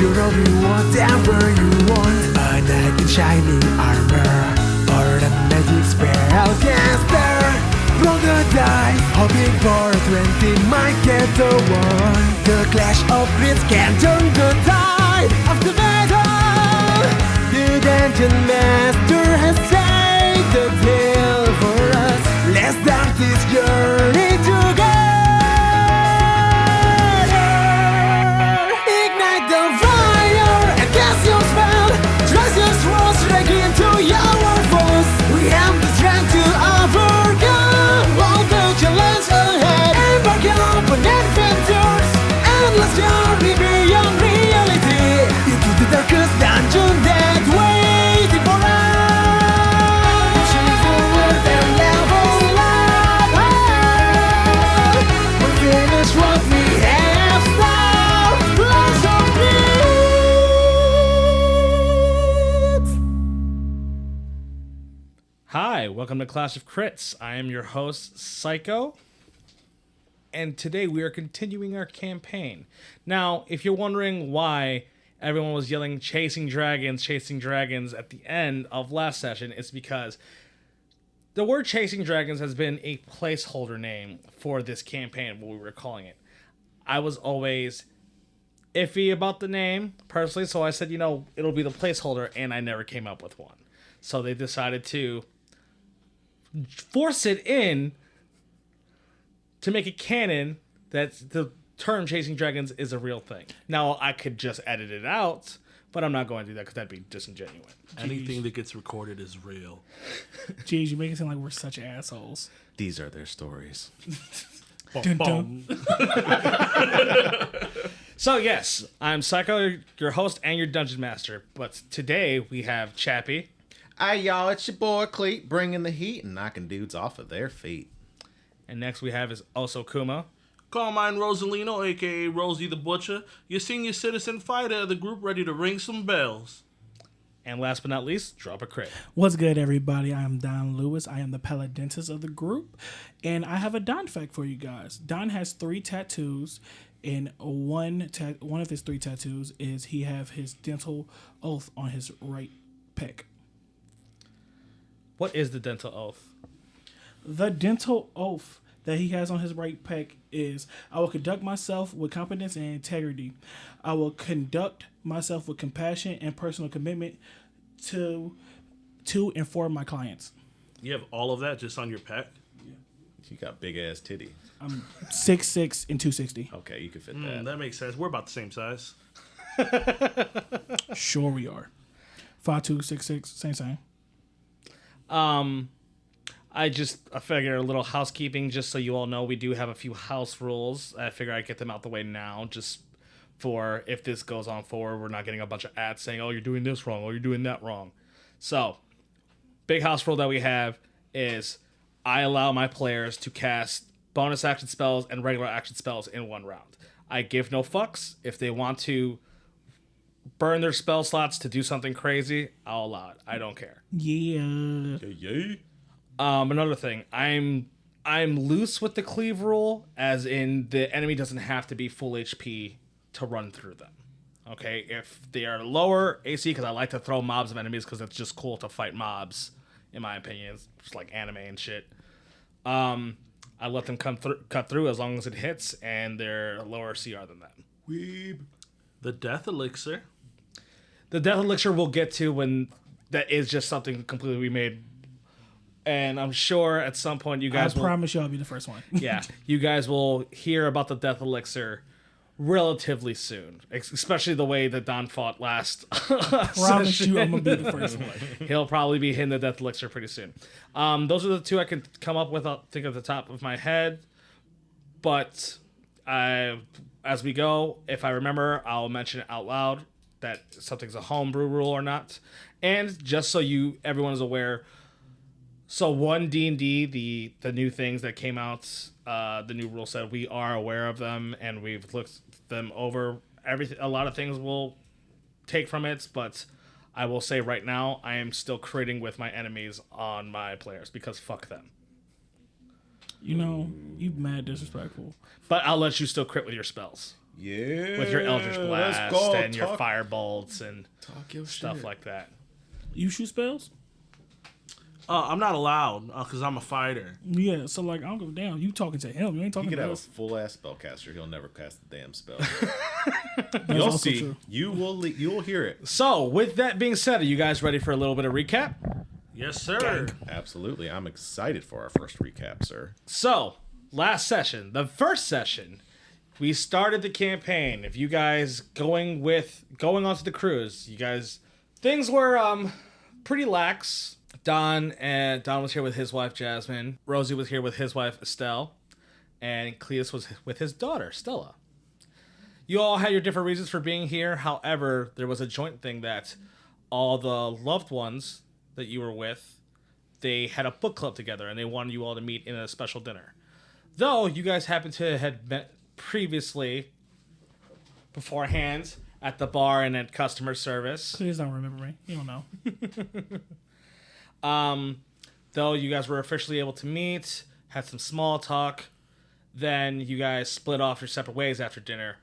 You'll be whatever you want. A knight in shining armor, or a magic spellcaster. Roll the dice, hoping for a 20 might get the one. The clash of grids can turn the tide of the battle. The dungeon master has saved the tale for us. Let's start this journey together. Ignite the fire and cast your spell. Trust your swords straight into your foes. We have the strength to overcome all the challenges ahead. Embark on adventures, endless journey beyond reality, into the darkest dungeon that waiting for us. Pushing forward and level up. We finish what we have started. Lots of needs. Hi, welcome to Clash of Crits. I am your host, Psycho, and today we are continuing our campaign. Now, if you're wondering why everyone was yelling chasing dragons at the end of last session, it's because the word chasing dragons has been a placeholder name for this campaign, what we were calling it. I was always iffy about the name, personally, so I said, it'll be the placeholder, and I never came up with one. So they decided to force it in to make it canon that the term chasing dragons is a real thing. Now, I could just edit it out, but I'm not going to do that because that'd be disingenuous. Anything that gets recorded is real. Jeez, you make it sound like we're such assholes. These are their stories. Dun, dun. So, yes, I'm Psycho, your host and your dungeon master. But today we have Chappie. Hey, y'all, it's your boy Cleet bringing the heat and knocking dudes off of their feet. And next we have is also Kuma. Carmine Rosalino, a.k.a. Rosie the Butcher, your senior citizen fighter of the group ready to ring some bells. And last but not least, Drop a Crit. What's good, everybody? I am Don Lewis. I am the paladintist of the group, and I have a Don fact for you guys. Don has 3 tattoos, and one of his 3 tattoos is he have his dental oath on his right pec. What is the dental oath? The dental oath that he has on his right pec is, I will conduct myself with competence and integrity. I will conduct myself with compassion and personal commitment to inform my clients. You have all of that just on your pack? You got big ass titty. I'm 6'6" and 260. Okay, you can fit that. That makes sense. We're about the same size. Sure we are. 5'2", 6'6", same. I figure a little housekeeping, just so you all know, we do have a few house rules. I figure I'd get them out the way now, just for if this goes on forward, we're not getting a bunch of ads saying, oh, you're doing this wrong, or you're doing that wrong. So, big house rule that we have is I allow my players to cast bonus action spells and regular action spells in one round. I give no fucks. If they want to burn their spell slots to do something crazy, I'll allow it. I don't care. Yeah. Yay. Another thing, I'm loose with the cleave rule, as in the enemy doesn't have to be full HP to run through them. Okay, if they are lower AC, because I like to throw mobs of enemies because it's just cool to fight mobs, in my opinion. It's just like anime and shit. I let them cut through as long as it hits and they're lower CR than that. Weeb. The Death Elixir. The Death Elixir we'll get to when that is just something completely remade. And I'm sure at some point you guys I promise you I'll be the first one. Yeah, you guys will hear about the Death Elixir relatively soon, especially the way that Don fought last. Promise you I'm going to be the first one. He'll probably be hitting the Death Elixir pretty soon. Those are the 2 I can come up with, I'll think of the top of my head. But as we go, if I remember, I'll mention it out loud that something's a homebrew rule or not. And just so everyone is aware, so 1 D&D, the new things that came out, the new rule set, we are aware of them and we've looked them over. A lot of things we'll take from it, but I will say right now, I am still critting with my enemies on my players because fuck them. You know, you mad disrespectful. But I'll let you still crit with your spells. Yeah. with your Eldritch let's Blast go. and your Talk- Fire Bolts and talk your stuff shit. like that. You shoot spells? I'm not allowed because I'm a fighter. Yeah, so like I don't give a damn. You talking to him? You ain't He talking could to have a us. full ass spellcaster. He'll never cast the damn spell. That's You'll also see. true. You will hear it. So, with that being said, are you guys ready for a little bit of recap? Yes, sir. Absolutely. I'm excited for our first recap, sir. So, last session, the first session, we started the campaign. If you guys going onto the cruise, you guys, things were pretty lax. Don was here with his wife Jasmine. Rosie was here with his wife Estelle, and Cletus was with his daughter Stella. You all had your different reasons for being here. However, there was a joint thing that all the loved ones that you were with, they had a book club together, and they wanted you all to meet in a special dinner. Though you guys happened to have met previously, beforehand, at the bar and at customer service. Please don't remember me. You don't know. Though you guys were officially able to meet, had some small talk, then you guys split off your separate ways after dinner.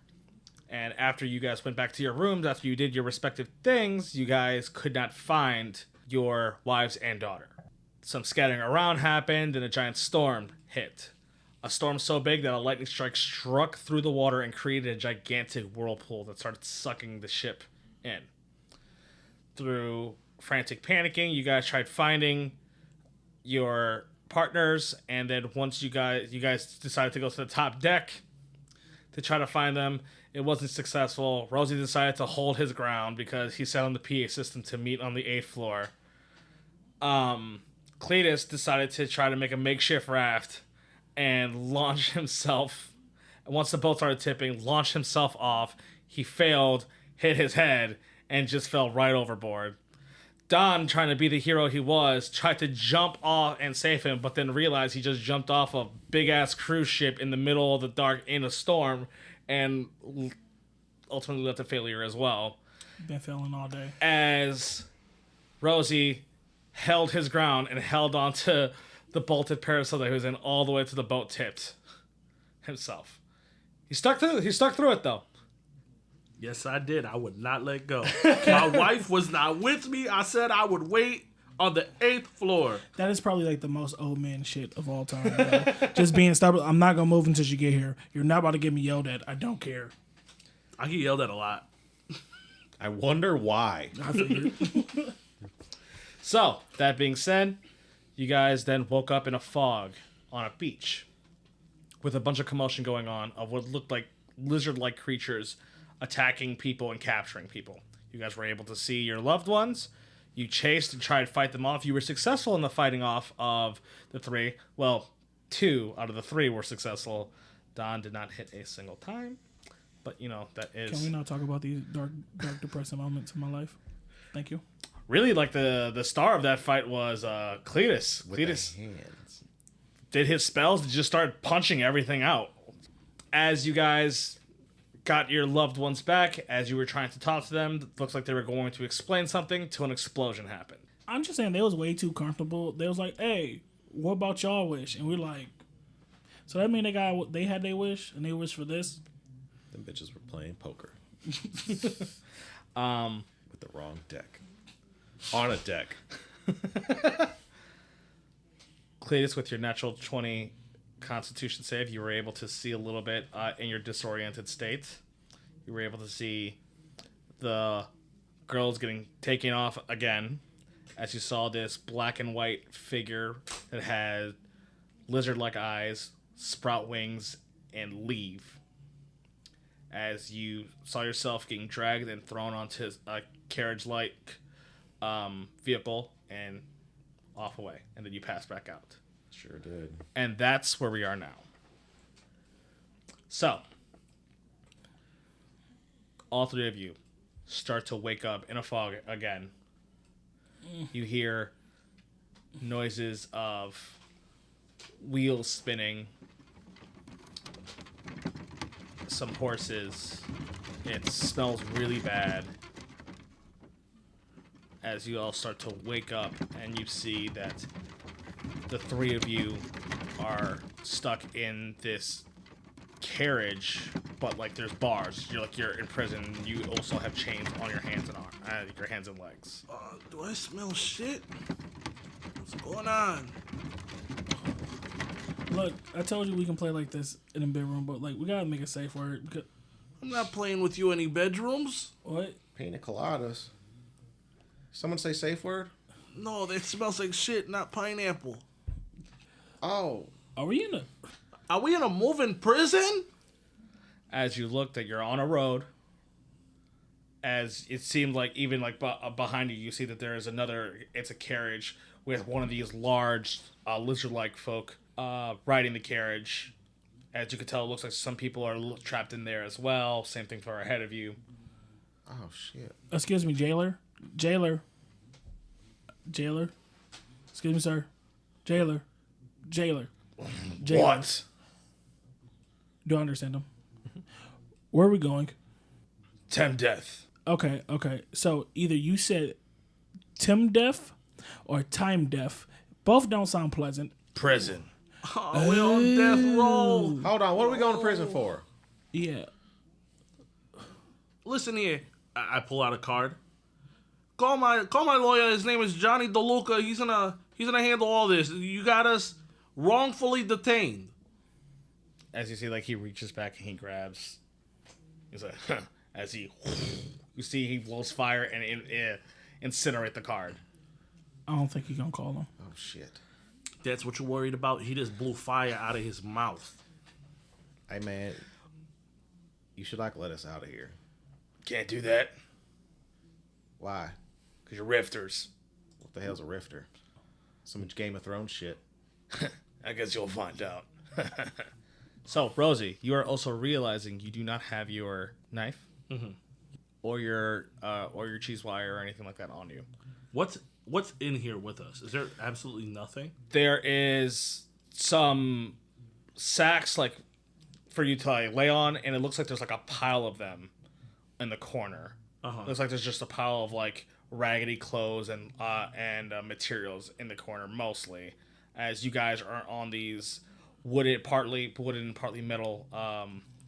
And after you guys went back to your rooms, after you did your respective things, you guys could not find your wives and daughter. Some scattering around happened, and a giant storm hit. A storm so big that a lightning strike struck through the water and created a gigantic whirlpool that started sucking the ship in. Through frantic panicking, you guys tried finding your partners, and then once you guys decided to go to the top deck to try to find them, it wasn't successful. Rosie decided to hold his ground because he sat on the PA system to meet on the 8th floor. Cletus decided to try to make a makeshift raft and launch himself. Once the boat started tipping, launched himself off. He failed, hit his head, and just fell right overboard. Don, trying to be the hero he was, tried to jump off and save him, but then realized he just jumped off a big-ass cruise ship in the middle of the dark in a storm, and ultimately led to failure as well. Been failing all day. As Rosie held his ground and held onto the bolted parasol that he was in all the way to the boat tipped himself. He stuck through it, though. Yes, I did. I would not let go. My wife was not with me. I said I would wait on the 8th floor. That is probably like the most old man shit of all time. Bro. Just being stubborn. I'm not gonna move until you get here. You're not about to get me yelled at. I don't care. I get yelled at a lot. I wonder why. I figured. So, that being said, you guys then woke up in a fog on a beach with a bunch of commotion going on of what looked like lizard-like creatures attacking people and capturing people. You guys were able to see your loved ones. You chased and tried to fight them off. You were successful in the fighting off of the 3. Well, 2 out of the 3 were successful. Don did not hit a single time. But, that is... Can we not talk about these dark, depressing moments in my life? Thank you. Really, like, the star of that fight was Cletus. With Cletus the hands. did his spells to just start punching everything out. As you guys got your loved ones back, as you were trying to talk to them, it looks like they were going to explain something till an explosion happened. I'm just saying they was way too comfortable. They was like, "Hey, what about y'all wish?" And we're like, "So that mean they had their wish and they wish for this?" Them bitches were playing poker. With the wrong deck. On a deck. Cletus, with your natural 20 Constitution save, you were able to see a little bit in your disoriented state. You were able to see the girls getting taken off again, as you saw this black and white figure that had lizard-like eyes, sprout wings, and leave. As you saw yourself getting dragged and thrown onto a carriage-like vehicle and off away, and then you pass back out. Sure did. And that's where we are now. So, all 3 of you start to wake up in a fog again. You hear noises of wheels spinning, some horses. It smells really bad. As you all start to wake up and you see that the 3 of you are stuck in this carriage but like there's bars. You're in prison. You also have chains on your hands and legs. Do I smell shit? What's going on? Look, I told you we can play like this in a bedroom, but like we gotta make a safe word. Because, I'm not playing with you any bedrooms. what? Pina coladas. Someone say safe word? No, that smells like shit, not pineapple. Oh. Are we in a? Are we in a moving prison? As you look, that you're on a road. As it seemed like even like behind you, you see that there is another. It's a carriage with one of these large lizard-like folk riding the carriage. As you can tell, it looks like some people are trapped in there as well. Same thing for ahead of you. Oh, shit. Excuse me, jailer. Jailer. Excuse me, sir. Jailer. What? Do I understand him? Where are we going? Tem death. Okay. So either you said Tim Deaf or Time Deaf. Both don't sound pleasant. Prison. Oh, we're on death row. Hold on. What are we going to prison for? Yeah. Listen here. I pull out a card. Call my lawyer. His name is Johnny DeLuca. He's gonna handle all this. You got us wrongfully detained. As you see, like he reaches back and he grabs. He's like, as you see, he blows fire and incinerate the card. I don't think he's gonna call him. Oh, shit. That's what you're worried about? He just blew fire out of his mouth. Hey, man. You should, like, let us out of here. Can't do that Why? because you're rifters. What the hell's a rifter? Some Game of Thrones shit. I guess you'll find out. So, Rosie, you are also realizing you do not have your knife or your cheese wire or anything like that on you. What's in here with us? Is there absolutely nothing? There is some sacks like for you to like, lay on, and it looks like there's like a pile of them in the corner. Looks like there's just a pile of like raggedy clothes and materials in the corner mostly, as you guys are on these partly metal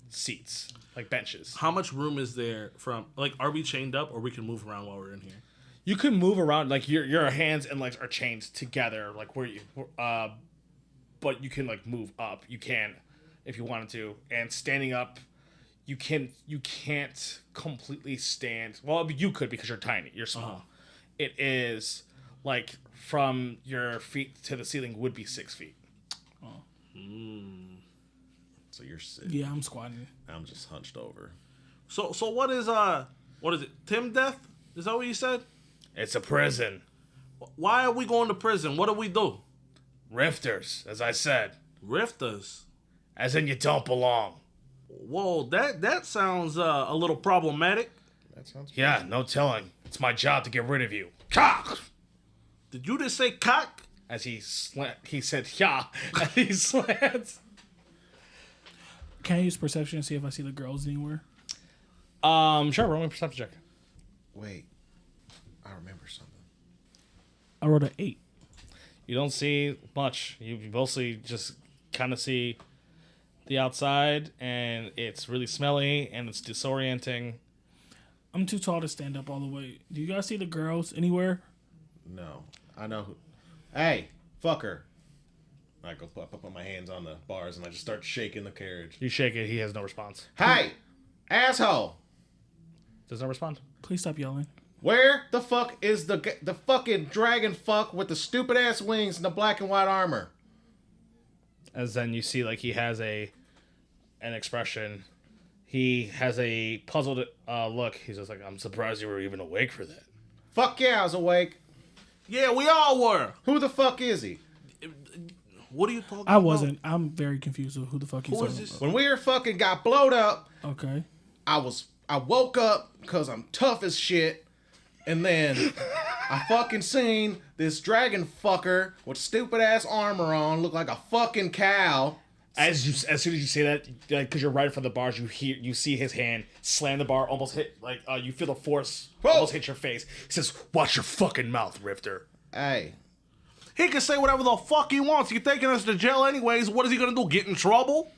seats, like benches. How much room is there from, like, are we chained up or we can move around while we're in here? You can move around, like your hands and legs are chained together, like where you, but you can like move up. You can, if you wanted to, and standing up, you can't completely stand. Well, you could because you're tiny, you're small. It is like from your feet to the ceiling would be 6 feet. So you're sick. Yeah, I'm squatting. I'm just hunched over. So what is it? Tim Death? Is that what you said? It's a prison. Why are we going to prison? What do we do? Rifters, as I said. Rifters. As in you don't belong. Whoa, that sounds a little problematic. That sounds Yeah, no telling. It's my job to get rid of you. Cock! Did you just say cock? As he said, yeah, as he slants. Can I use perception and see if I see the girls anywhere? Sure, roll me a perception check. Wait. I remember something. I rolled an 8. You don't see much. You mostly just kind of see the outside, and it's really smelly, and it's disorienting. I'm too tall to stand up all the way. Do you guys see the girls anywhere? No. I know who. Hey, fucker. I go put my hands on the bars and I just start shaking the carriage. You shake it, he has no response. Hey, asshole. Does not respond. Please stop yelling. Where the fuck is the fucking dragon fuck with the stupid ass wings and the black and white armor? As then you see, like, he has an expression. He has a puzzled look. He's just like, I'm surprised you were even awake for that. Fuck yeah, I was awake. Yeah, we all were. Who the fuck is he? What are you talking about? I wasn't. I'm very confused with who the fuck he's Who is talking this? about. When we were fucking got blowed up, Okay. I woke up because I'm tough as shit, and then I fucking seen this dragon fucker with stupid ass armor on, look like a fucking cow. As soon as you say that, because you're right in front of the bars, you see his hand slam the bar, almost hit, like, you feel the force almost hit your face. He says, "Watch your fucking mouth, Rifter." Hey, He can say whatever the fuck he wants. You're taking us to jail anyways. What is he gonna do? Get in trouble?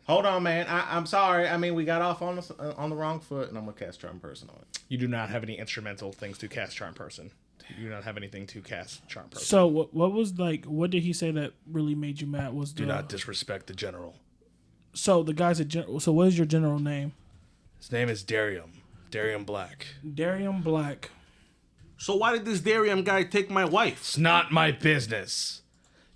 Hold on, man. I'm sorry. I mean, we got off on the wrong foot, and I'm gonna cast Charm Person on it. You do not have any instrumental things to cast Charm Person. You do not have anything to cast Charm Person. So what was like? What did he say that really made you mad? Was Do not disrespect the general. So the guy's a general. So what is your general name? His name is Darium Black. Darium Black. So why did this Darium guy take my wife? It's not my business.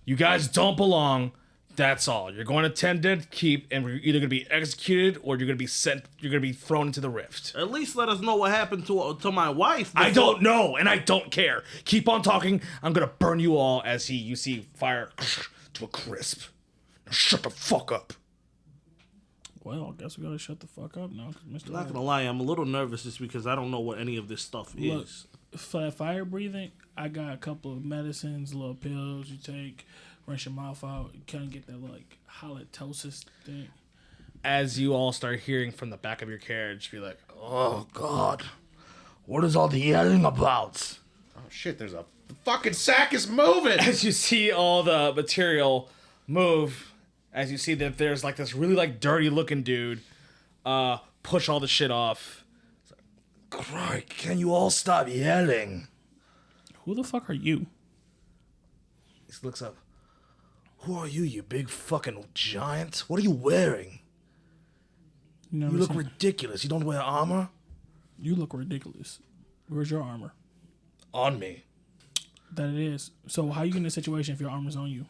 You guys don't belong. That's all. You're going to Tended Keep, and we're either going to be executed or you're going to be sent. You're going to be thrown into the rift. At least let us know what happened to my wife. I don't know, and I don't care. Keep on talking. I'm going to burn you all as you see fire to a crisp. Now shut the fuck up. Well, I guess we gotta shut the fuck up now. I'm not gonna lie, I'm a little nervous just because I don't know what any of this stuff is. For fire breathing, I got a couple of medicines, little pills you take, rinse your mouth out, you kind of get that like halitosis thing. As you all start hearing from the back of your carriage, be like, "Oh God, what is all the yelling about?" Oh shit! The fucking sack is moving. As you see all the material move, as you see that there's like this really like dirty looking dude push all the shit off. Christ, can you all stop yelling? Who the fuck are you? He looks up. Who are you, you big fucking giant? What are you wearing? You look ridiculous. You don't wear armor? You look ridiculous. Where's your armor? On me. That it is. So how you get in a situation if your armor's on you?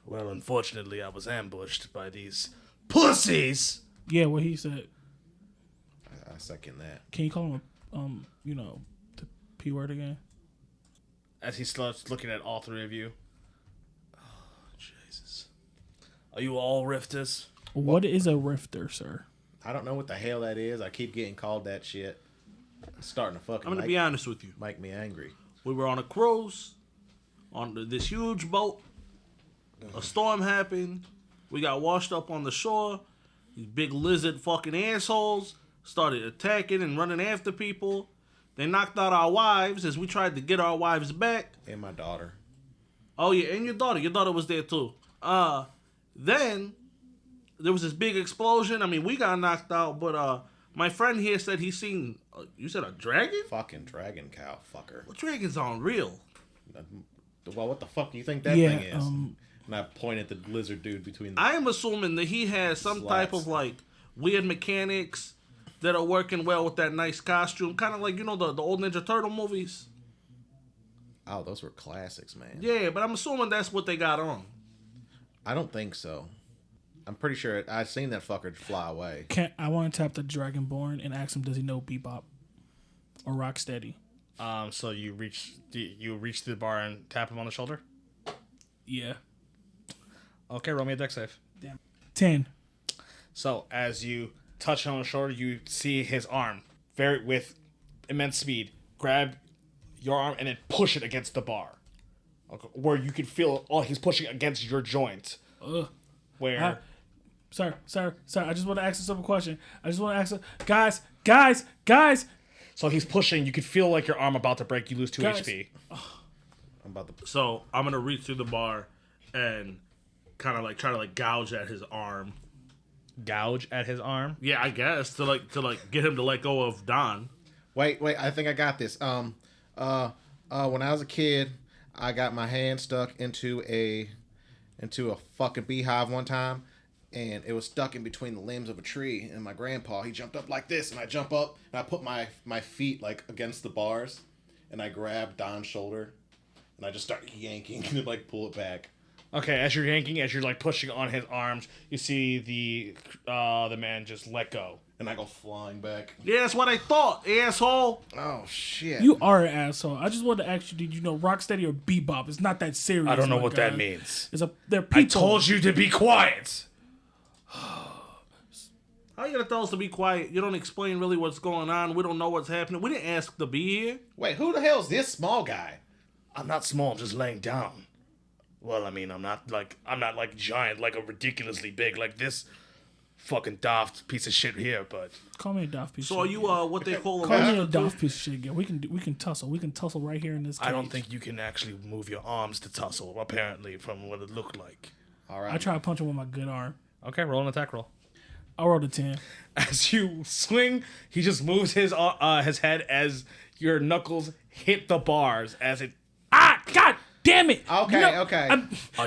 Well, unfortunately, I was ambushed by these pussies. Yeah, what he said. I second that. Can you call him the P word again? As he starts looking at all three of you. Oh, Jesus. Are you all rifters? What is a rifter, sir? I don't know what the hell that is. I keep getting called that shit. It's starting to fucking I'm gonna be honest with you. make me angry. We were on a cruise on this huge boat. A storm happened. We got washed up on the shore. These big lizard fucking assholes started attacking and running after people. They knocked out our wives as we tried to get our wives back. And my daughter. Oh yeah, and your daughter. Your daughter was there too. Then there was this big explosion. I mean, we got knocked out, but my friend here said he seen. You said a dragon? Fucking dragon cow fucker. Well, dragons aren't real. Well, what the fuck do you think that Yeah, thing is? And I point at the lizard dude between the... I am assuming that he has some type of like weird mechanics that are working well with that nice costume, kind of like the old Ninja Turtle movies. Oh, those were classics, man. Yeah, but I'm assuming that's what they got on. I don't think so. I'm pretty sure I've seen that fucker fly away. I want to tap the Dragonborn and ask him, does he know Bebop or Rocksteady? So you reach the bar and tap him on the shoulder? Yeah. Okay, roll me a dex save. Damn. 10. So as you touch him on the shoulder, you see his arm, with immense speed, grab your arm and then push it against the bar. Okay, where you can feel he's pushing against your joint. Ugh. Where... Sir, I just want to ask a simple question. Guys. So he's pushing, you can feel like your arm about to break, you lose 2 Guys. HP. So I'm gonna reach through the bar and kind of like try to like gouge at his arm. Gouge at his arm? Yeah, I guess to get him to let go of Don. Wait, I think I got this. When I was a kid, I got my hand stuck into a fucking beehive one time, and it was stuck in between the limbs of a tree. And my grandpa, he jumped up like this, and I jump up, and I put my feet like against the bars, and I grab Don's shoulder, and I just start yanking and like pull it back. Okay, as you're yanking, as you're like pushing on his arms, you see the man just let go. And I go flying back. Yeah, that's what I thought, asshole. Oh, shit. You are an asshole. I just wanted to ask you, did you know Rocksteady or Bebop? It's not that serious. I don't know my what guy. that means. They're people. I told you to be quiet. How are you gonna tell us to be quiet? You don't explain really what's going on. We don't know what's happening. We didn't ask to be here. Wait, who the hell's this small guy? I'm not small, I'm just laying down. Well, I mean, I'm not like giant, like a ridiculously big, like this fucking daft piece of shit here, but... Call me a daft piece So of are shit. you what they call Call me a a daft piece of shit again. We can tussle. We can tussle right here in this cage. I don't think you can actually move your arms to tussle, apparently, from what it looked like. All right. I try to punch him with my good arm. Okay, roll an attack roll. I rolled a 10. As you swing, he just moves his head as your knuckles hit the bars as it. Ah, god damn it. Okay, okay. Are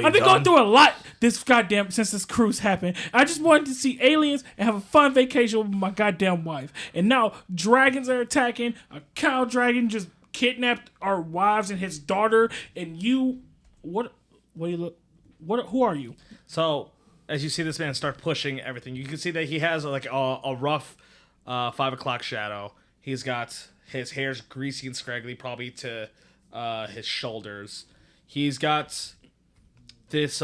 you I've been done? going through a lot since this cruise happened. I just wanted to see aliens and have a fun vacation with my goddamn wife. And now dragons are attacking. A cow dragon just kidnapped our wives and his daughter. And you, what do you look? Who are you? So, as you see this man start pushing everything, you can see that he has like a rough 5 o'clock shadow. He's got his hair's greasy and scraggly, probably to his shoulders. He's got this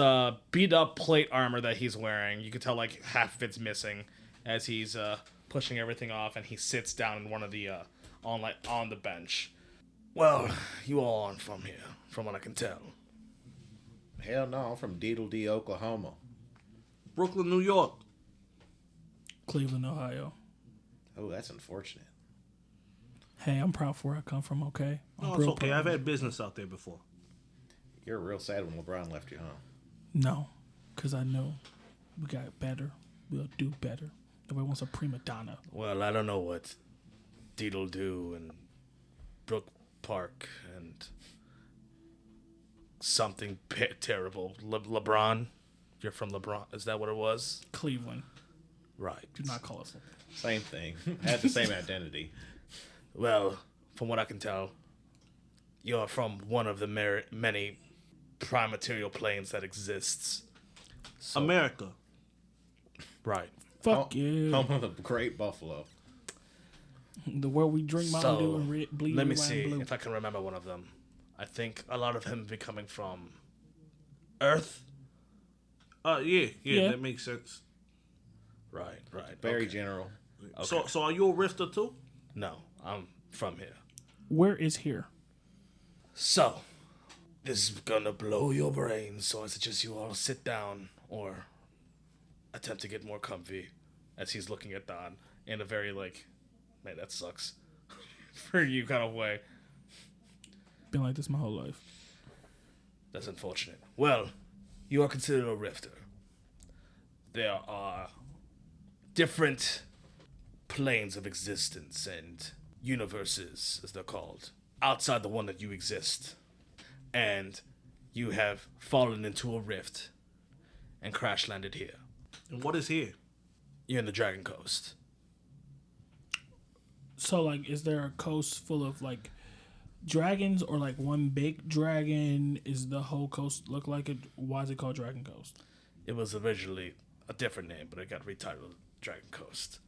beat up plate armor that he's wearing. You can tell like half of it's missing as he's pushing everything off, and he sits down in one of the on the bench. Well, you all aren't from here, from what I can tell. Hell no, I'm from Deedle-Dee, Oklahoma. Brooklyn, New York. Cleveland, Ohio. Oh, that's unfortunate. Hey, I'm proud for where I come from, okay? I'm No, it's real okay. proud. I've had business out there before. You're real sad when LeBron left you, huh? No, because I know we got better. We'll do better. Nobody wants a prima donna. Well, I don't know what Deedle do and Brook Park and something terrible. LeBron? You're from LeBron. Is that what it was? Cleveland. Right. Do not call us. Same thing. Had the same identity. Well, from what I can tell, you're from one of the many prime material planes that exists. So, America. right. Fuck you. Home of the Great Buffalo. The world we drink Mountain Dew So, and bleed let me red, white, see and blue. if I can remember one of them. I think a lot of them be coming from Earth. Yeah, that makes sense. Right. Very okay. general. So are you a rifter too? No, I'm from here. Where is here? So, this is gonna blow your brains, so I suggest you all sit down or attempt to get more comfy as he's looking at Don in a very, like, man, that sucks for you kind of way. Been like this my whole life. That's unfortunate. Well, you are considered a rifter. There are different planes of existence and universes, as they're called, outside the one that you exist. And you have fallen into a rift and crash landed here. And what is here? You're in the Dragon Coast. So, like, is there a coast full of, like, dragons or, like, one big dragon? Is the whole coast look like it? Why is it called Dragon Coast? It was originally a different name, but it got retitled Dragon Coast.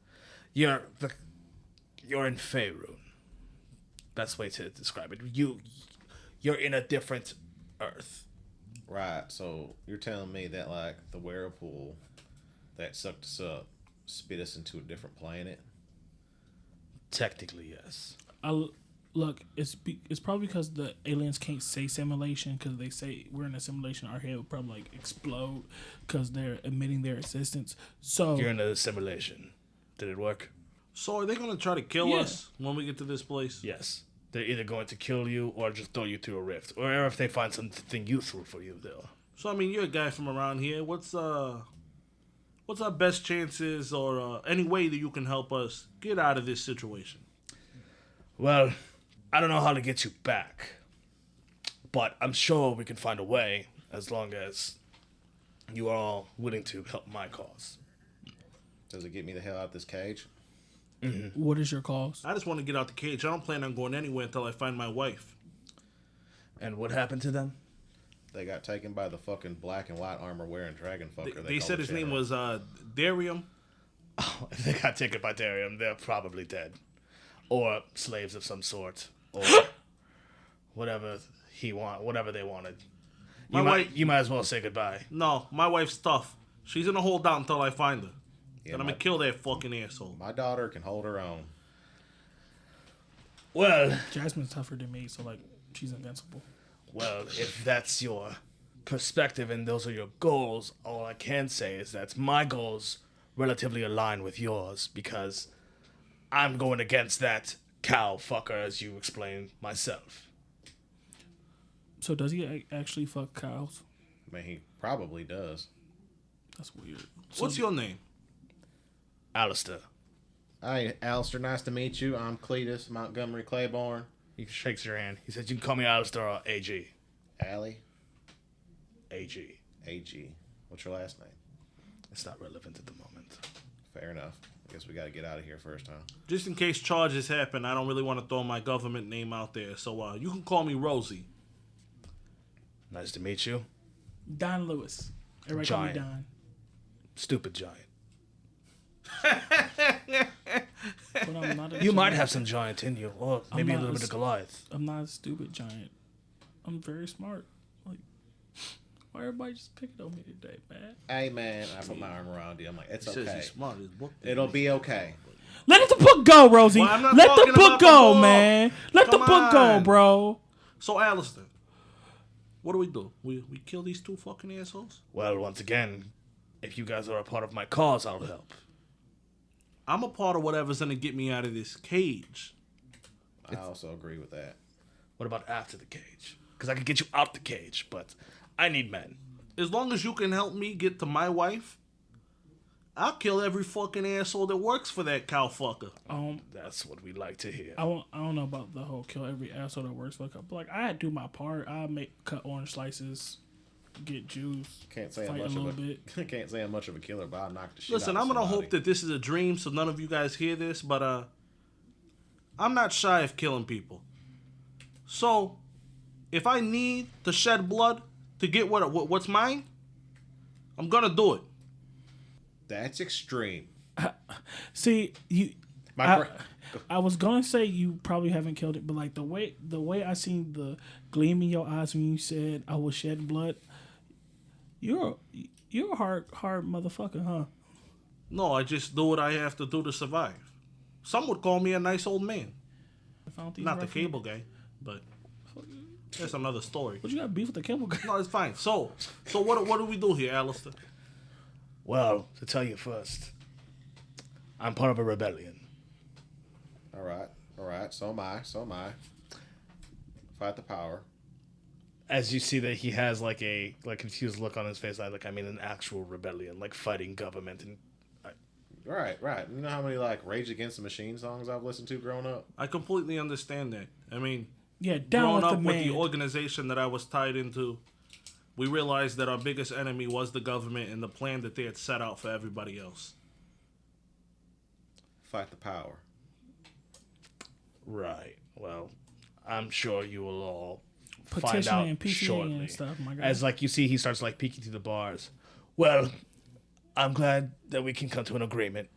You're in Faerun. Best way to describe it. You're in a different Earth. Right, so you're telling me that, like, the whirlpool that sucked us up spit us into a different planet? Technically, yes. Look, it's probably because the aliens can't say simulation because they say we're in a simulation. Our head would probably like explode because they're admitting their existence. So You're in a simulation. Did it work? So are they gonna try to kill Yeah. us when we get to this place? Yes. They're either going to kill you or just throw you through a rift. Or if they find something useful for you, they'll. So I mean, you're a guy from around here. What's our best chances, or any way that you can help us get out of this situation? Well, I don't know how to get you back. But I'm sure we can find a way as long as you are all willing to help my cause. Does it get me the hell out of this cage? what is your cause? I just want to get out the cage. I don't plan on going anywhere until I find my wife. And what happened to them? They got taken by the fucking black and white armor wearing dragon fucker. They call said the his name general. was Darium. If they got taken by Darium, they're probably dead. Or slaves of some sort. Or whatever whatever they wanted. You might as well say goodbye. No, my wife's tough. She's gonna hold out until I find her. Yeah, And I'm gonna kill that fucking asshole. My daughter can hold her own. Well, Jasmine's tougher than me, so like she's invincible. if that's your perspective and those are your goals, all I can say is that my goals relatively align with yours because I'm going against that cow fucker, as you explained myself. So does he actually fuck cows? I mean, he probably does. That's weird. What's your name? Alistair. Hi, Alistair. Nice to meet you. I'm Cletus Montgomery Claiborne. He shakes your hand. He says, "You can call me Alistair or AG." Allie. AG. AG. What's your last name? It's not relevant at the moment. Fair enough. I guess we got to get out of here first, huh? Just in case charges happen, I don't really want to throw my government name out there. So you can call me Rosie. Nice to meet you. Don Lewis. Everybody call me Giant. Don. Stupid giant. But I'm not a You giant. might have some giant in you, or maybe a not little a bit of Goliath. I'm not a stupid giant. I'm very smart. Like, why everybody just picking on me today, man? Hey, man. I put my arm around you. I'm like, it's He says okay. he's smart. His book It'll be okay. Let the book go, Rosie. Well, I'm not Let the talking book about the go, book. man. Let the Come book go, on. bro. So, Alistair, what do? We kill these two fucking assholes? Well, once again, if you guys are a part of my cause, I'll help. I'm a part of whatever's going to get me out of this cage. I also agree with that. What about after the cage? Because I could get you out the cage, but I need men. As long as you can help me get to my wife, I'll kill every fucking asshole that works for that cow fucker. That's what we like to hear. I don't know about the whole kill every asshole that works for a couple. Like, I do my part. I cut orange slices, get juice, Can't say fight I'm a much little of a bit. can't say I'm much of a killer, but I'll knock the shit Listen, out I'm of going to somebody. hope that this is a dream so none of you guys hear this, but I'm not shy of killing people. So, if I need to shed blood to get what's mine, I'm going to do it. That's extreme. See, My bro- I was gonna say you probably haven't killed it, but like the way I seen the gleam in your eyes when you said I will shed blood, you're a hard motherfucker, huh? No, I just do what I have to do to survive. Some would call me a nice old man. I found these Not the references. cable guy, but that's another story. But you got beef with the cable guy. No, it's fine. So what do we do here, Alistair? Well, to tell you first, I'm part of a rebellion. All right. So am I. Fight the power. As you see that he has like a confused look on his face, I mean an actual rebellion, like fighting government and Right. You know how many like Rage Against the Machine songs I've listened to growing up? I completely understand that. I mean, Yeah, down growing with up the with man. the organization that I was tied into, we realized that our biggest enemy was the government and the plan that they had set out for everybody else. Fight the power. right. Well, I'm sure you will all find Petitioning out and PCA shortly. and stuff, my guy. As like you see, he starts like peeking through the bars. Well, I'm glad that we can come to an agreement.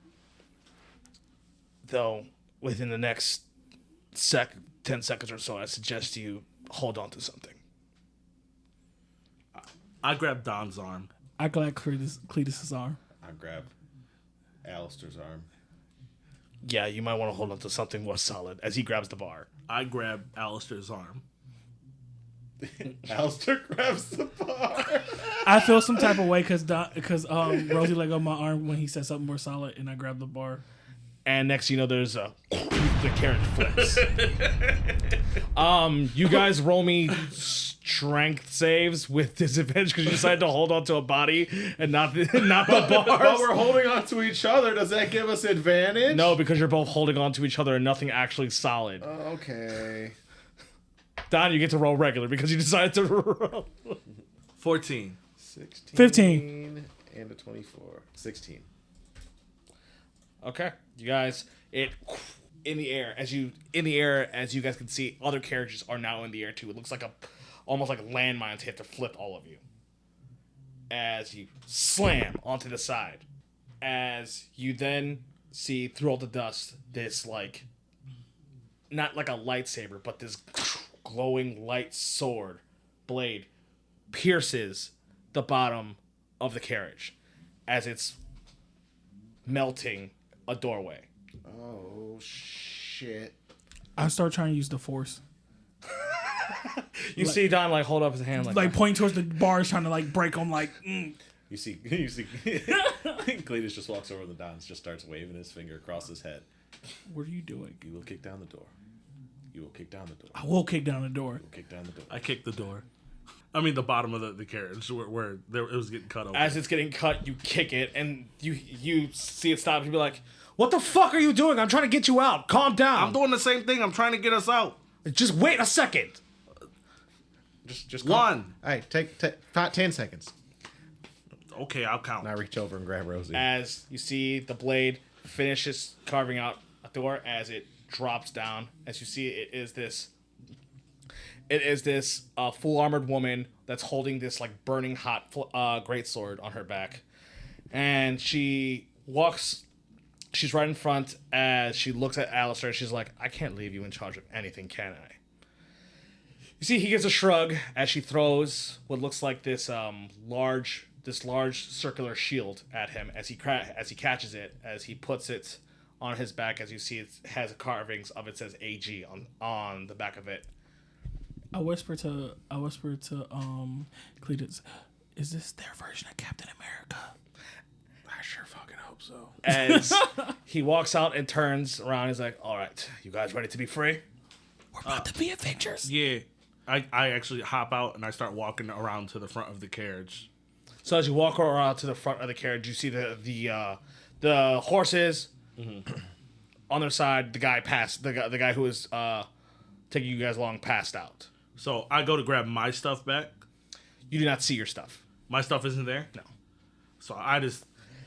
Though within the next 10 seconds or so, I suggest you hold on to something. I grabbed Don's arm. I glad Cletus's arm. I grab Alistair's arm. Yeah, you might want to hold on to something more solid as he grabs the bar. I grabbed Alistair's arm. Alistair grabs the bar. I feel some type of way because Rosie let go of my arm when he said something more solid, and I grabbed the bar. And next, you know, there's the carriage flips. You guys roll me strength saves with disadvantage because you decided to hold on to a body and not the But bars. we're holding on to each other. Does that give us advantage? No, because you're both holding on to each other and nothing actually solid. Okay. Don, you get to roll regular because you decided to roll. 14. 16. 15. And a 24. 16. Okay, you guys, in the air as you guys can see, other carriages are now in the air too. It looks like almost like landmines hit to flip all of you. As you slam onto the side, as you then see through all the dust this like not like a lightsaber, but this glowing light sword blade pierces the bottom of the carriage as it's melting a doorway. Oh, shit. I start trying to use the force, You see Don like hold up his hand like pointing towards the bars, trying to like break them. Like, You see, Cletus just walks over to the Dons, just starts waving his finger across his head. what are you doing? You will kick down the door. You will kick down the door. I will kick down the door. Kick down the door. I kicked the door. I mean, the bottom of the carriage where it was getting cut open. As it's getting cut, you kick it, and you see it stop. You be like, "What the fuck are you doing? I'm trying to get you out. Calm down." I'm doing the same thing. I'm trying to get us out. Just wait a second. Just One. Hey, take 10 seconds. Okay, I'll count. And I reach over and grab Rosie. As you see the blade finishes carving out a door, as it drops down, as you see it is this full armored woman that's holding this like burning hot greatsword on her back, and she's right in front as she looks at Alistair. She's like, "I can't leave you in charge of anything, can I?" You see, he gives a shrug as she throws what looks like this large circular shield at him as he catches it, as he puts it on his back. As you see, it has carvings of it says AG on the back of it. I whisper to Cletus, "Is this their version of Captain America?" I sure fucking hope so. As he walks out and turns around, he's like, "All right, you guys ready to be free?" We're about to be Avengers. Yeah. I actually hop out and I start walking around to the front of the carriage. So as you walk around to the front of the carriage, you see the horses on their side. The guy who was taking you guys along passed out. So I go to grab my stuff back. You do not see your stuff. My stuff isn't there? No. So I just...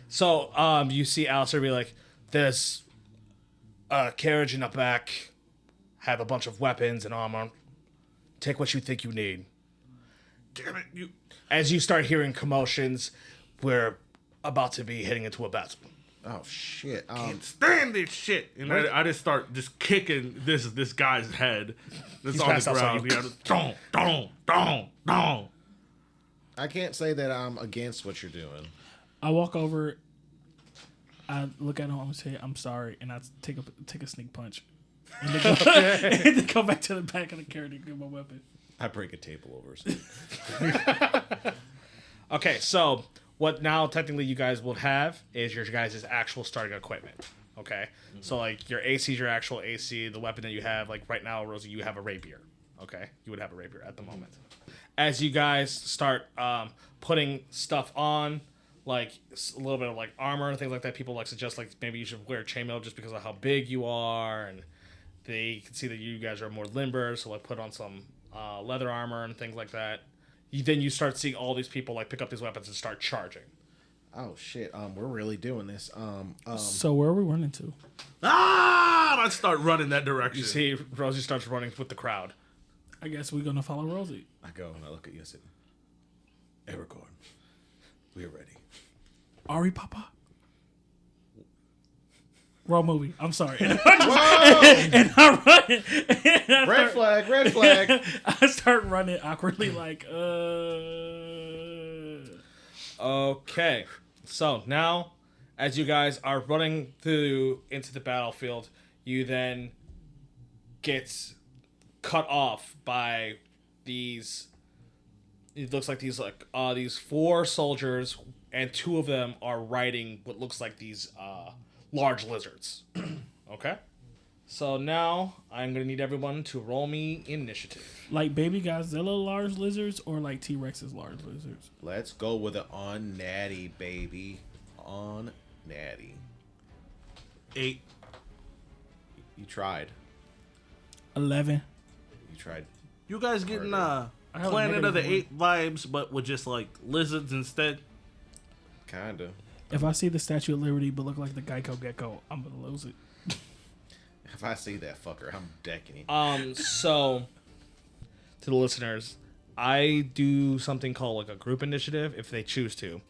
So you see Alistair be like, "There's a carriage in the back, have a bunch of weapons and armor. Take what you think you need." Damn it, you... As you start hearing commotions, we're about to be heading into a battle. Oh shit. Can't stand this shit. And I just start just kicking this guy's head that's He's on the passed out, so ground. you- Yeah, just don't. I can't say that I'm against what you're doing. I walk over. I look at him and say, "I'm sorry," and I take a sneak punch, and then go back to the back of the carriage and get my weapon. I break a table over. So. Okay, so what now technically you guys will have is your guys' actual starting equipment. Okay? So like your AC is your actual AC, the weapon that you have, like right now, Rosie, you have a rapier. Okay? You would have a rapier at the moment. As you guys start putting stuff on, like a little bit of like armor and things like that, people like suggest like maybe you should wear chainmail just because of how big you are, and they can see that you guys are more limber, so like put on some leather armor and things like that. Then you start seeing all these people like pick up these weapons and start charging. Oh shit. We're really doing this. So where are we running to? I start running that direction. You see Rosie starts running with the crowd. I guess we're gonna follow Rosie. I go and I look at you and say, Aragorn, we are ready. Ari Papa. Wrong movie. I'm sorry. And I run. Red flag. I start running awkwardly, like, Okay, so now as you guys are running into the battlefield, you then get cut off by these. It looks like these 4 soldiers, and 2 of them are riding what looks like these large lizards. Okay, so now I'm gonna need everyone to roll me initiative. like baby Godzilla large lizards or like T-Rex's large lizards. Let's go with it on natty, baby. On natty. 8. You tried. 11. You tried. You guys getting have a Planet of the negative Apes vibes, but with just like lizards instead? Kinda. If I see the Statue of Liberty but look like the Geico Gecko, I'm gonna lose it. If I see that fucker, I'm decking him. So to the listeners, I do something called like a group initiative if they choose to,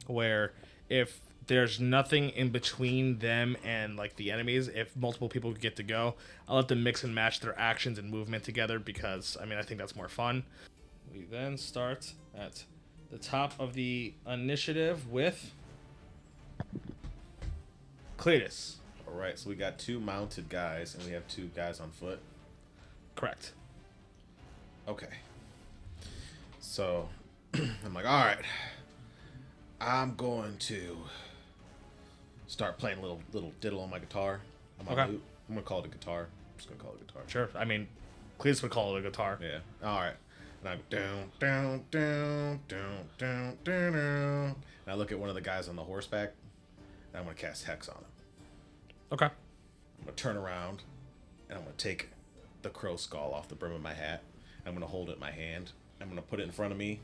where if there's nothing in between them and like the enemies, if multiple people get to go, I'll let them mix and match their actions and movement together because I think that's more fun. We then start at the top of the initiative with Cletus. All right, so we got 2 mounted guys and we have 2 guys on foot. Correct. Okay. So I'm like, all right. I'm going to start playing a little diddle on my guitar. On my Okay. lute. I'm gonna call it a guitar. I'm just gonna call it a guitar. Sure. Cletus would call it a guitar. Yeah. All right. And I go down. And I look at one of the guys on the horseback, and I'm gonna cast Hex on him. Okay. I'm gonna turn around, and I'm gonna take the crow skull off the brim of my hat. I'm gonna hold it in my hand. I'm gonna put it in front of me,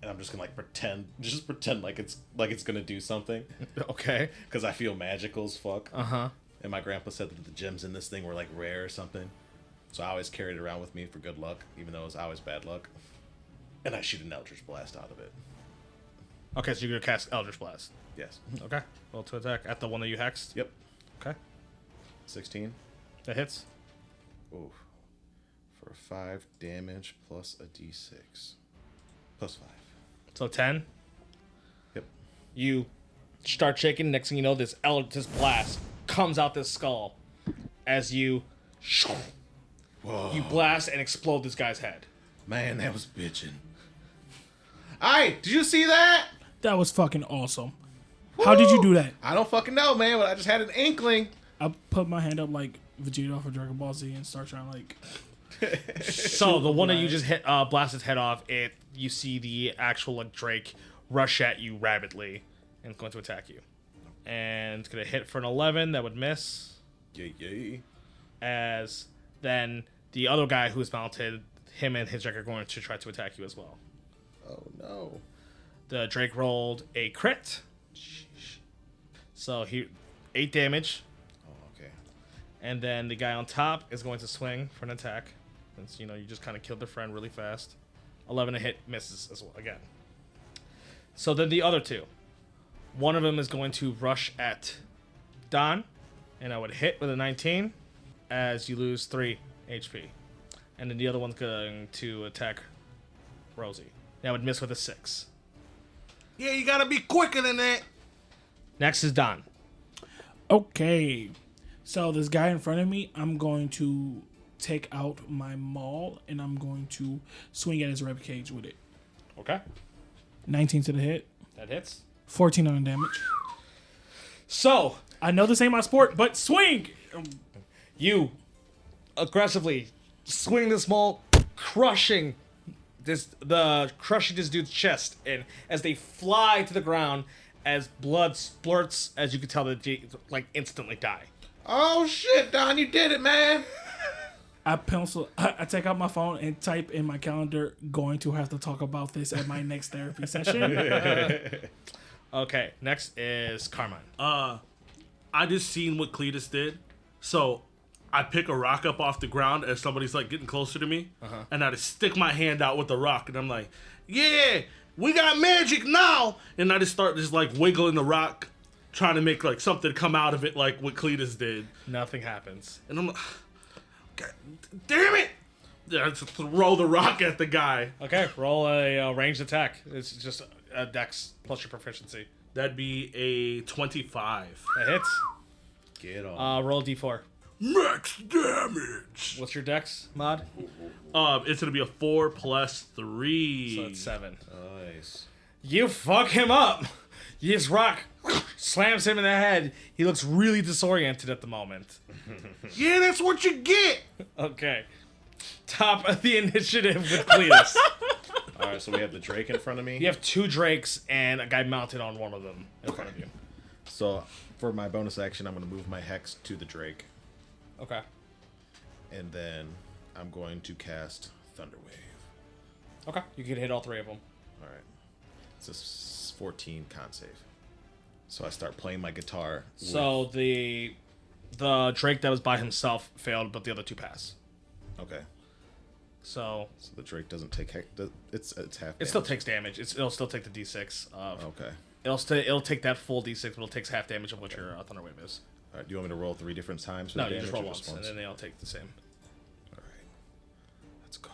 and I'm just gonna pretend like it's gonna do something. Okay. Because I feel magical as fuck. Uh-huh. And my grandpa said that the gems in this thing were like rare or something. So I always carried it around with me for good luck, even though it was always bad luck. And I shoot an Eldritch Blast out of it. Okay, so you're gonna cast Eldritch Blast. Yes. Okay. Roll to attack at the one that you hexed. Yep. Okay. 16. That hits. Ooh. For 5 damage plus a d6. Plus 5. So 10. Yep. You start shaking. Next thing you know, this blast comes out this skull as you Whoa. you blast and explode this guy's head. Man, that was bitching. Alright, did you see that? That was fucking awesome. How did you do that? I don't fucking know, man, but I just had an inkling. I put my hand up like Vegeta off of Dragon Ball Z and start trying to like. So the one that you just hit, blast his head off. You see the actual like Drake rush at you rapidly and it's going to attack you. And it's gonna hit for an 11. That would miss. Yay. As then the other guy who's mounted, him and his Drake are going to try to attack you as well. Oh no. The Drake rolled a crit. So 8 damage. Oh, okay. And then the guy on top is going to swing for an attack. Since, you just kind of killed their friend really fast. 11 to hit, misses as well, again. So then the other two. One of them is going to rush at Don. And I would hit with a 19 as you lose 3 HP. And then the other one's going to attack Rosie. And I would miss with a 6. Yeah, you gotta be quicker than that. Next is Don. Okay, so this guy in front of me, I'm going to take out my maul and I'm going to swing at his ribcage with it. Okay. 19 to the hit, That hits. 14 on damage. So, I know this ain't my sport, but swing! you aggressively swing this maul, crushing this dude's chest, and as they fly to the ground, as blood splurts, as you can tell, they instantly die. Oh shit, Don, you did it, man. I take out my phone and type in my calendar, going to have to talk about this at my next therapy session. Okay, next is Carmine. I just seen what Cletus did, so I pick a rock up off the ground as somebody's like getting closer to me, and I just stick my hand out with the rock, and I'm like, "Yeah, we got magic now!" And I just start wiggling the rock, trying to make like something come out of it, like what Cletus did. Nothing happens. And I'm like, "God damn it!" Yeah, I just throw the rock at the guy. Okay, roll a ranged attack. It's just a dex plus your proficiency. That'd be a 25. That hits. Get on. Roll a d4. Max damage. What's your dex mod? It's gonna be a 4 plus 3. So it's 7. Nice. You fuck him up. This rock slams him in the head. He looks really disoriented at the moment. Yeah, that's what you get. Okay. Top of the initiative with Cletus. Alright, so we have the Drake in front of me. You have 2 Drakes and a guy mounted on one of them in front of you. So for my bonus action, I'm going to move my Hex to the Drake. Okay. And then I'm going to cast Thunder Wave. Okay. You can hit all 3 of them. Alright. It's a 14 con save. So I start playing my guitar. So the Drake that was by himself failed, but the other 2 pass. Okay. So the Drake doesn't take it's half damage. it still takes damage. It'll still take the d6 of. Okay. It'll take that full d6, but it takes half damage of what your Thunder Wave is. Alright, do you want me to roll 3 different times? For No, the you just damage roll or once, and then they all take the same. Alright. Let's go.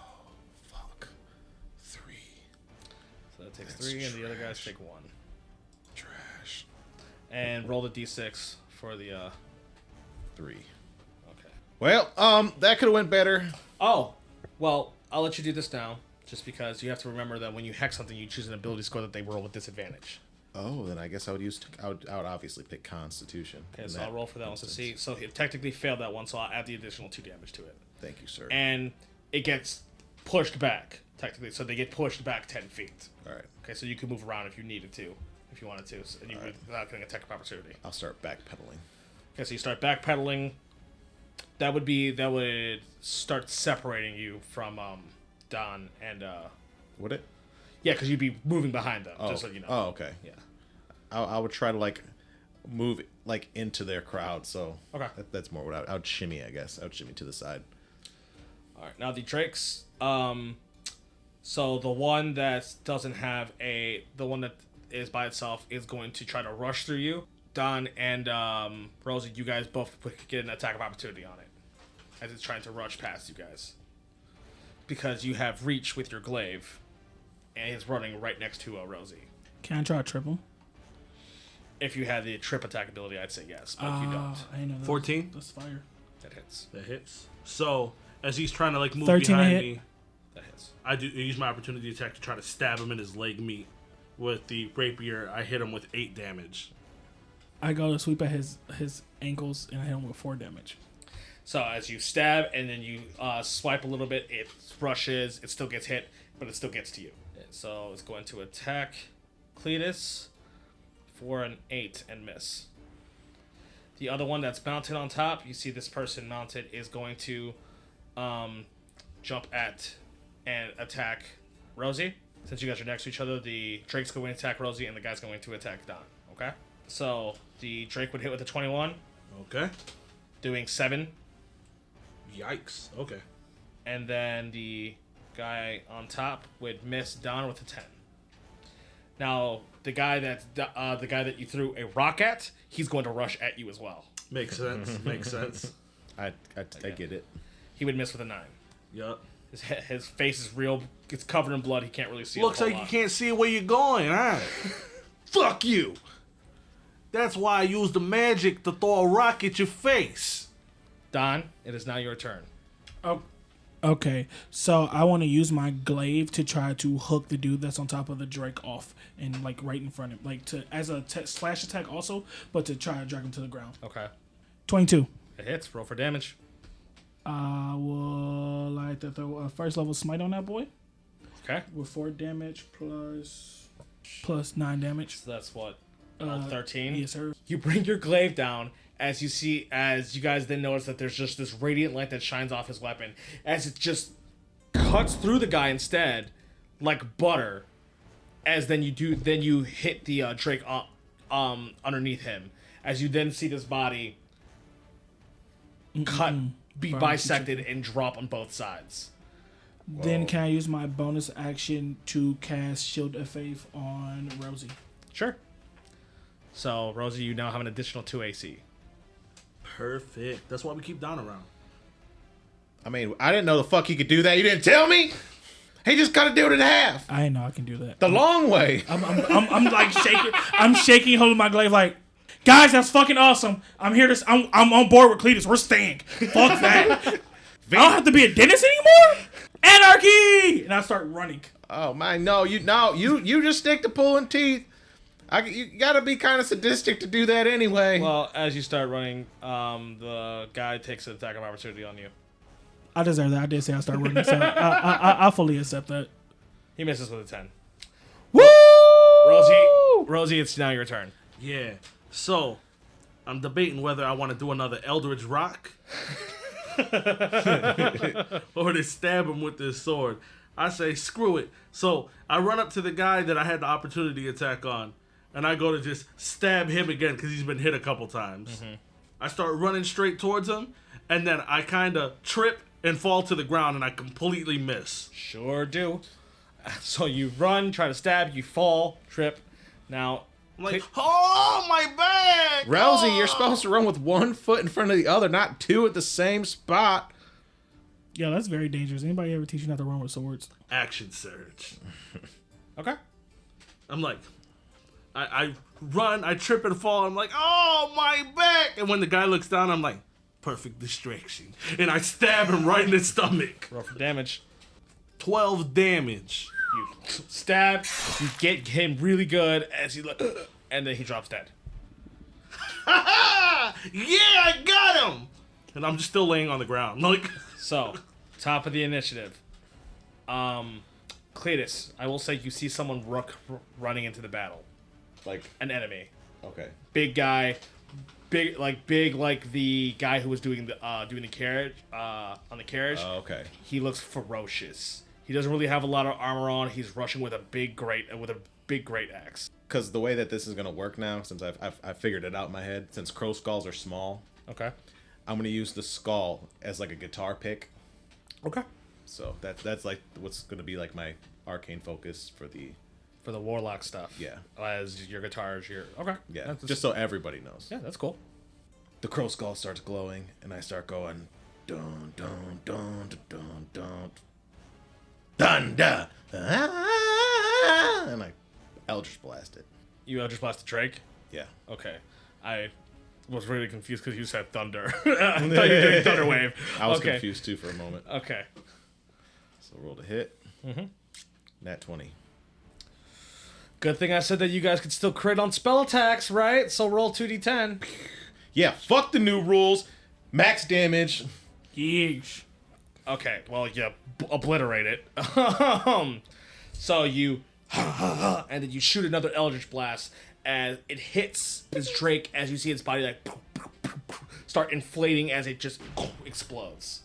Fuck. 3. So that takes That's 3, and the other guys trash. take 1. Trash. And roll the d6 for the. 3. Okay. Well, that could have went better. Oh, well, I'll let you do this now, just because you have to remember that when you hex something, you choose an ability score that they roll with disadvantage. Oh, then I guess I would I would obviously pick Constitution. Okay, in so that I'll roll for that instance. one to see. So it technically failed that one, so I'll add the additional 2 damage to it. Thank you, sir. And it gets pushed back technically. So they get pushed back 10 feet. All right. Okay, so you can move around if you needed to, if you wanted to, and you without getting attack of opportunity. I'll start backpedaling. Okay, so you start backpedaling. That would start separating you from Don and Would it? yeah, because you'd be moving behind them. Oh. Just so you know. Oh, okay. Yeah. I would try to like move like into their crowd. So Okay. that's more what I would shimmy. I guess I would shimmy to the side. All right, now the Drakes. So the one that doesn't have the one that is by itself is going to try to rush through you. Don and Rosie, you guys both get an attack of opportunity on it as it's trying to rush past you guys because you have reach with your glaive, and it's running right next to Rosie. Can I try a triple? If you had the trip attack ability, I'd say yes, but if you don't, I know that. 14. That's fire. that hits. That hits. So as he's trying to like move 13 to behind hit. me, That hits. I use my opportunity attack to try to stab him in his leg meat. With the rapier, I hit him with 8 damage. I go to sweep at his ankles and I hit him with 4 damage. So as you stab and then you swipe a little bit, it rushes. It still gets hit, but it still gets to you. So it's going to attack Cletus for an 8 and miss. The other one that's mounted on top, you see this person mounted is going to jump at and attack Rosie. Since you guys are next to each other, the Drake's going to attack Rosie and the guy's going to attack Don. Okay? So the Drake would hit with a 21, Okay. doing 7. Yikes. Okay. And then the guy on top would miss Don with a 10. Now, the guy that you threw a rock at, he's going to rush at you as well. Makes sense. Makes sense. I get it. He would miss with a 9. Yup. His face is real. It's covered in blood. He can't really see. Looks a whole like you lot. can't see where you're going, huh? Fuck you. That's why I used the magic to throw a rock at your face. Don, it is now your turn. Oh, okay. So I want to use my glaive to try to hook the dude that's on top of the Drake off and like right in front of him, like to as a slash attack also, but to try to drag him to the ground. Okay. 22. It hits. Roll for damage. I will like to throw a first level smite on that boy Okay. with 4 damage plus 9 damage. So that's what? 13? Yes, sir. You bring your glaive down as you guys then notice that there's just this radiant light that shines off his weapon as it just cuts through the guy instead like butter. As then you hit the Drake underneath him. As you then see this body cut, be bisected, and drop on both sides. Then can I use my bonus action to cast Shield of Faith on Rosie? Sure. So, Rosie, you now have an additional 2 AC. Perfect. That's why we keep Don around. I mean, I didn't know the fuck he could do that. You didn't tell me. He just got to do it in half. I didn't know I can do that. The long way. I'm like shaking. I'm shaking, holding my glaive like, guys, that's fucking awesome. I'm here to. I'm on board with Cletus. We're staying. Fuck that. I don't have to be a dentist anymore. Anarchy! And I start running. Oh man, no, you just stick to pulling teeth. You gotta be kind of sadistic to do that anyway. Well, as you start running, the guy takes an attack of opportunity on you. I deserve that. I did say I start running, so I fully accept that. He misses with a 10. Woo! Rosie, it's now your turn. Yeah. So, I'm debating whether I want to do another Eldritch Rock or to stab him with this sword. I say, screw it. So, I run up to the guy that I had the opportunity attack on, and I go to just stab him again because he's been hit a couple times. Mm-hmm. I start running straight towards him, and then I kind of trip and fall to the ground, and I completely miss. Sure do. So you run, try to stab, you fall, trip. Now, I'm like, oh, my back! Rousey, Oh! you're supposed to run with one foot in front of the other, not two at the same spot. Yeah, that's very dangerous. Anybody ever teach you not to run with swords? Action surge. okay. I'm like, I run, I trip and fall. I'm like, oh, my back! And when the guy looks down, I'm like, perfect distraction. And I stab him right in the stomach. Roll for damage. 12 damage. You stab, you get him really good as he and then he drops dead. Yeah, I got him! And I'm just still laying on the ground. Like, So, top of the initiative. Cletus, I will say you see someone running into the battle. Like, An enemy. okay. Big guy. Big like the guy who was doing the carriage on the carriage. Oh, okay. He looks ferocious. He doesn't really have a lot of armor on. He's rushing with a big great axe. Because the way that this is gonna work now, since I've figured it out in my head, since crow skulls are small, Okay. I'm gonna use the skull as like a guitar pick. Okay. So that's like what's gonna be like my arcane focus for the For the warlock stuff. Yeah. As your guitars, okay. yeah. That's Just so everybody knows. yeah, that's cool. The crow skull starts glowing, and I start going dun dun dun dun dun dun dun, and I Eldritch blast it. You just blast the Drake. Yeah. Okay. I was really confused because you said thunder. I thought you were doing thunder wave. I was Okay. confused too for a moment. Okay. So roll to hit. Nat 20. Good thing I said that you guys could still crit on spell attacks, right? So roll 2d10. Yeah. Fuck the new rules. Max damage. Yeesh. Okay, well, yeah, obliterate it. So you, and then you shoot another Eldritch Blast as it hits this Drake as you see its body like start inflating as it just explodes.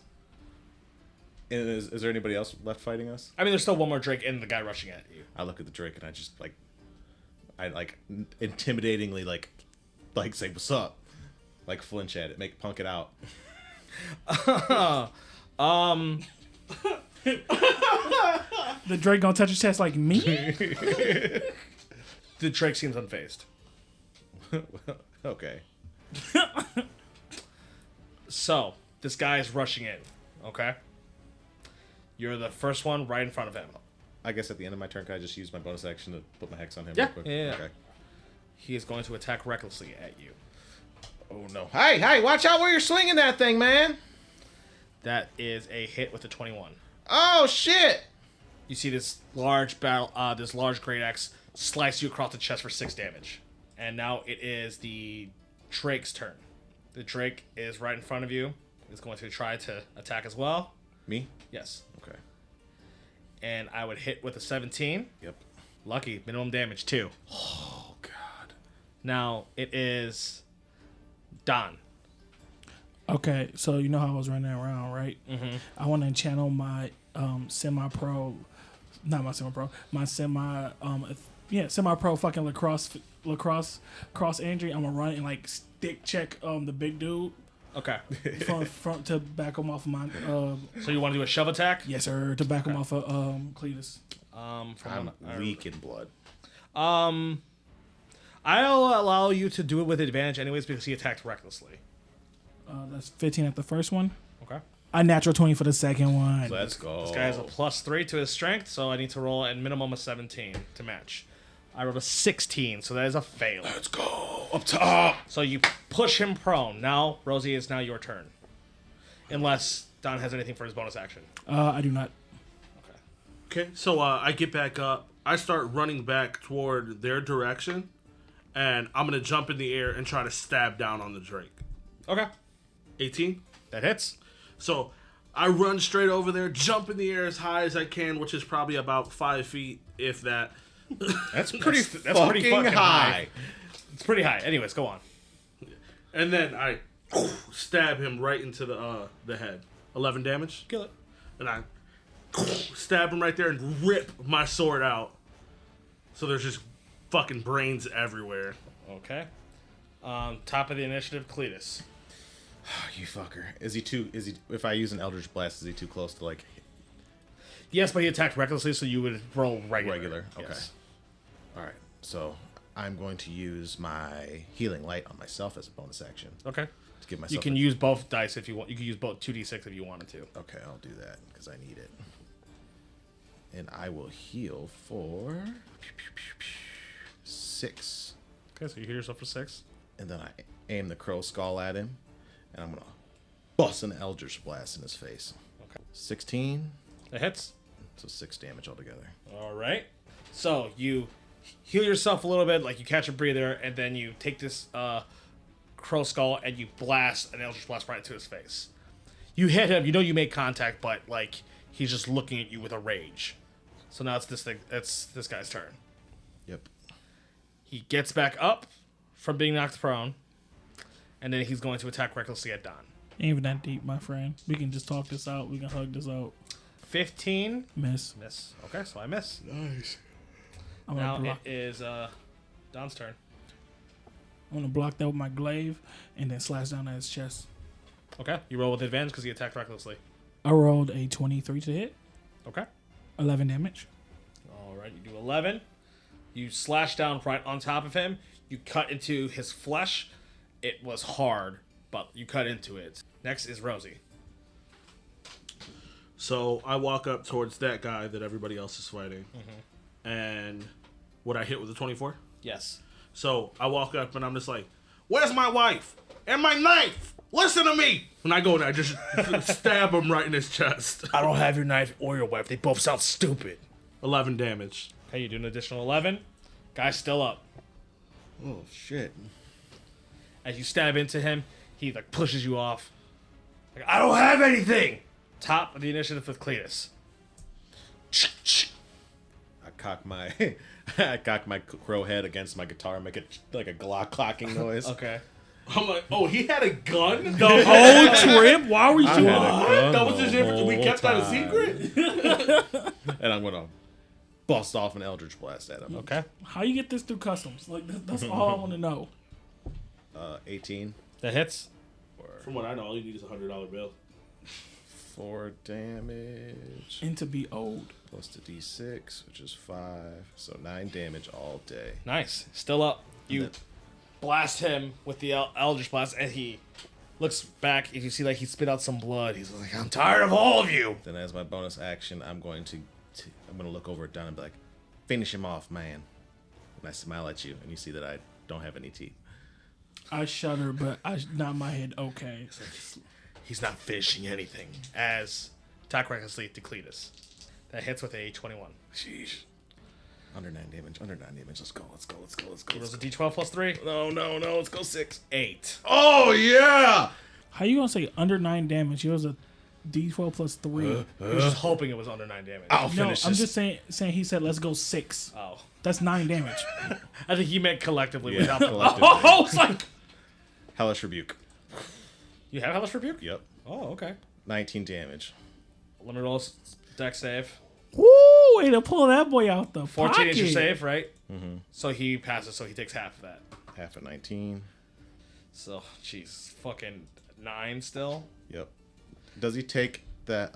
And is there anybody else left fighting us? I mean, there's still one more Drake and the guy rushing at you. I look at the Drake and I just I intimidatingly like say what's up, like flinch at it, make punk it out. The Drake gonna touch his chest like me? The Drake seems unfazed. Okay. So, this guy is rushing in, okay? You're the first one right in front of him. I guess at the end of my turn, can I just use my bonus action to put my hex on him Yeah, real quick? yeah. Okay. He is going to attack recklessly at you. Oh no. Hey, watch out where you're swinging that thing, man. That is a hit with a 21. Oh shit. You see this large this large great axe slice you across the chest for 6 damage. And now it is the Drake's turn. The Drake is right in front of you. It's going to try to attack as well. Me? Yes. Okay. And I would hit with a 17. Yep. Lucky. Minimum damage, 2. Oh god. Now it is Don. Okay, so you know how I was running around, right? Mm-hmm. I want to channel my semi-pro, not my semi-pro, my semi-pro fucking lacrosse cross injury. I'm gonna run and like stick check the big dude Okay. front to back him off of my So you want to do a shove attack? yes sir, to back him off of Cletus. I'm weak in blood. I'll allow you to do it with advantage anyways because he attacked recklessly. That's 15 at the first one. Okay. A natural 20 for the second one. Let's go. This guy has a +3 to his strength, so I need to roll a minimum of 17 to match. I rolled a 16, so that is a fail. Let's go. Up top. So you push him prone. Now, Rosie, it's now your turn. Unless Don has anything for his bonus action. I do not. Okay, so I get back up. I start running back toward their direction, and I'm gonna jump in the air and try to stab down on the Drake. Okay. 18. That hits. So I run straight over there, jump in the air as high as I can, which is probably about 5 feet, if that. That's pretty That's pretty fucking high. high. It's pretty high. Anyways, go on. And then I stab him right into the head. 11 damage. Kill it. And I stab him right there and rip my sword out. So there's just fucking brains everywhere. Okay. Top of the initiative, Cletus. You fucker. Is he if I use an Eldritch Blast, is he too close to like Yes, but he attacked recklessly, so you would roll regular. Okay. Yes. Alright. So I'm going to use my healing light on myself as a bonus action. Okay. To give myself You can use both dice if you want. You can use both 2d6 if you wanted to. Okay, I'll do that because I need it. And I will heal for 6. Okay, so you heal yourself for 6. And then I aim the crow skull at him. And I'm going to bust an Eldritch Blast in his face. Okay. 16. That hits. So 6 damage altogether. All right. So you heal yourself a little bit, like you catch a breather, and then you take this crow skull and you blast an Eldritch Blast right into his face. You hit him. You know you made contact, but like he's just looking at you with a rage. So now it's this guy's turn. Yep. He gets back up from being knocked prone, and then he's going to attack recklessly at Don. Ain't even that deep, my friend. We can just talk this out. We can hug this out. 15. Miss. Miss. Okay, so I miss. Nice. I'm Now gonna block. it is Don's turn. I'm gonna block that with my glaive and then slash down at his chest. Okay, you roll with advantage because he attacked recklessly. I rolled a 23 to hit, Okay. 11 damage. All right, you do 11. You slash down right on top of him. You cut into his flesh. It was hard, but you cut into it. Next is Rosie. So I walk up towards that guy that everybody else is fighting, and what I hit with the 24. Yes. So I walk up and I'm just like, "Where's my wife and my knife? Listen to me!" And I go and I just stab him right in his chest. I don't have your knife or your wife. They both sound stupid. 11 damage. Okay, you do an additional 11. Guy's still up. Oh shit. As you stab into him, he like pushes you off. Like, I don't have anything. Top of the initiative with Cletus. I cock my I cock my crow head against my guitar and make it like a Glock clocking noise. Okay. I'm like, "Oh, he had a gun? The whole trip? Why were you I doing had a that? gun That was the the difference. We whole kept that a time. secret?" And I'm gonna bust off an Eldritch Blast at him. Okay. How you get this through customs? Like that's all I want to know. 18 That hits. From what I know, all you need is a $100 bill. 4 damage And to be old. plus the d6, which is 5, so 9 damage all day. Nice. Still up. You then- blast him with the Eldritch Blast, and he looks back. If you see, like, he spit out some blood. He's like, I'm tired of all of you. Then as my bonus action, I'm going to look over at Don and be like, "Finish him off, man." And I smile at you, and you see that I don't have any teeth. I shudder, but I nod my head. Okay. He's not finishing anything. As attack recklessly to Cletus. That hits with a 21. Sheesh. Under 9 damage. Under 9 damage. Let's go. Let's go. Let's go. Let's go. He rolls Let's a go. d12 plus 3. No. Let's go 6. 8. Oh yeah. How you gonna say under 9 damage? It was a D12 plus 3. I was just hoping it was under 9 damage. I'll No, finish I'm this. just saying he said let's go 6. Oh. That's 9 damage. I think he meant collectively Yeah, without the... collectively. Oh, it's like Hellish Rebuke. You have Hellish Rebuke? Yep. Oh, okay. 19 damage. Let me roll a deck save. woo, way to pull that boy out the 14 pocket. is your save, right? Mm-hmm. So he passes, so he takes half of that. Half of 19. So, jeez, fucking 9 still. Yep. Does he take that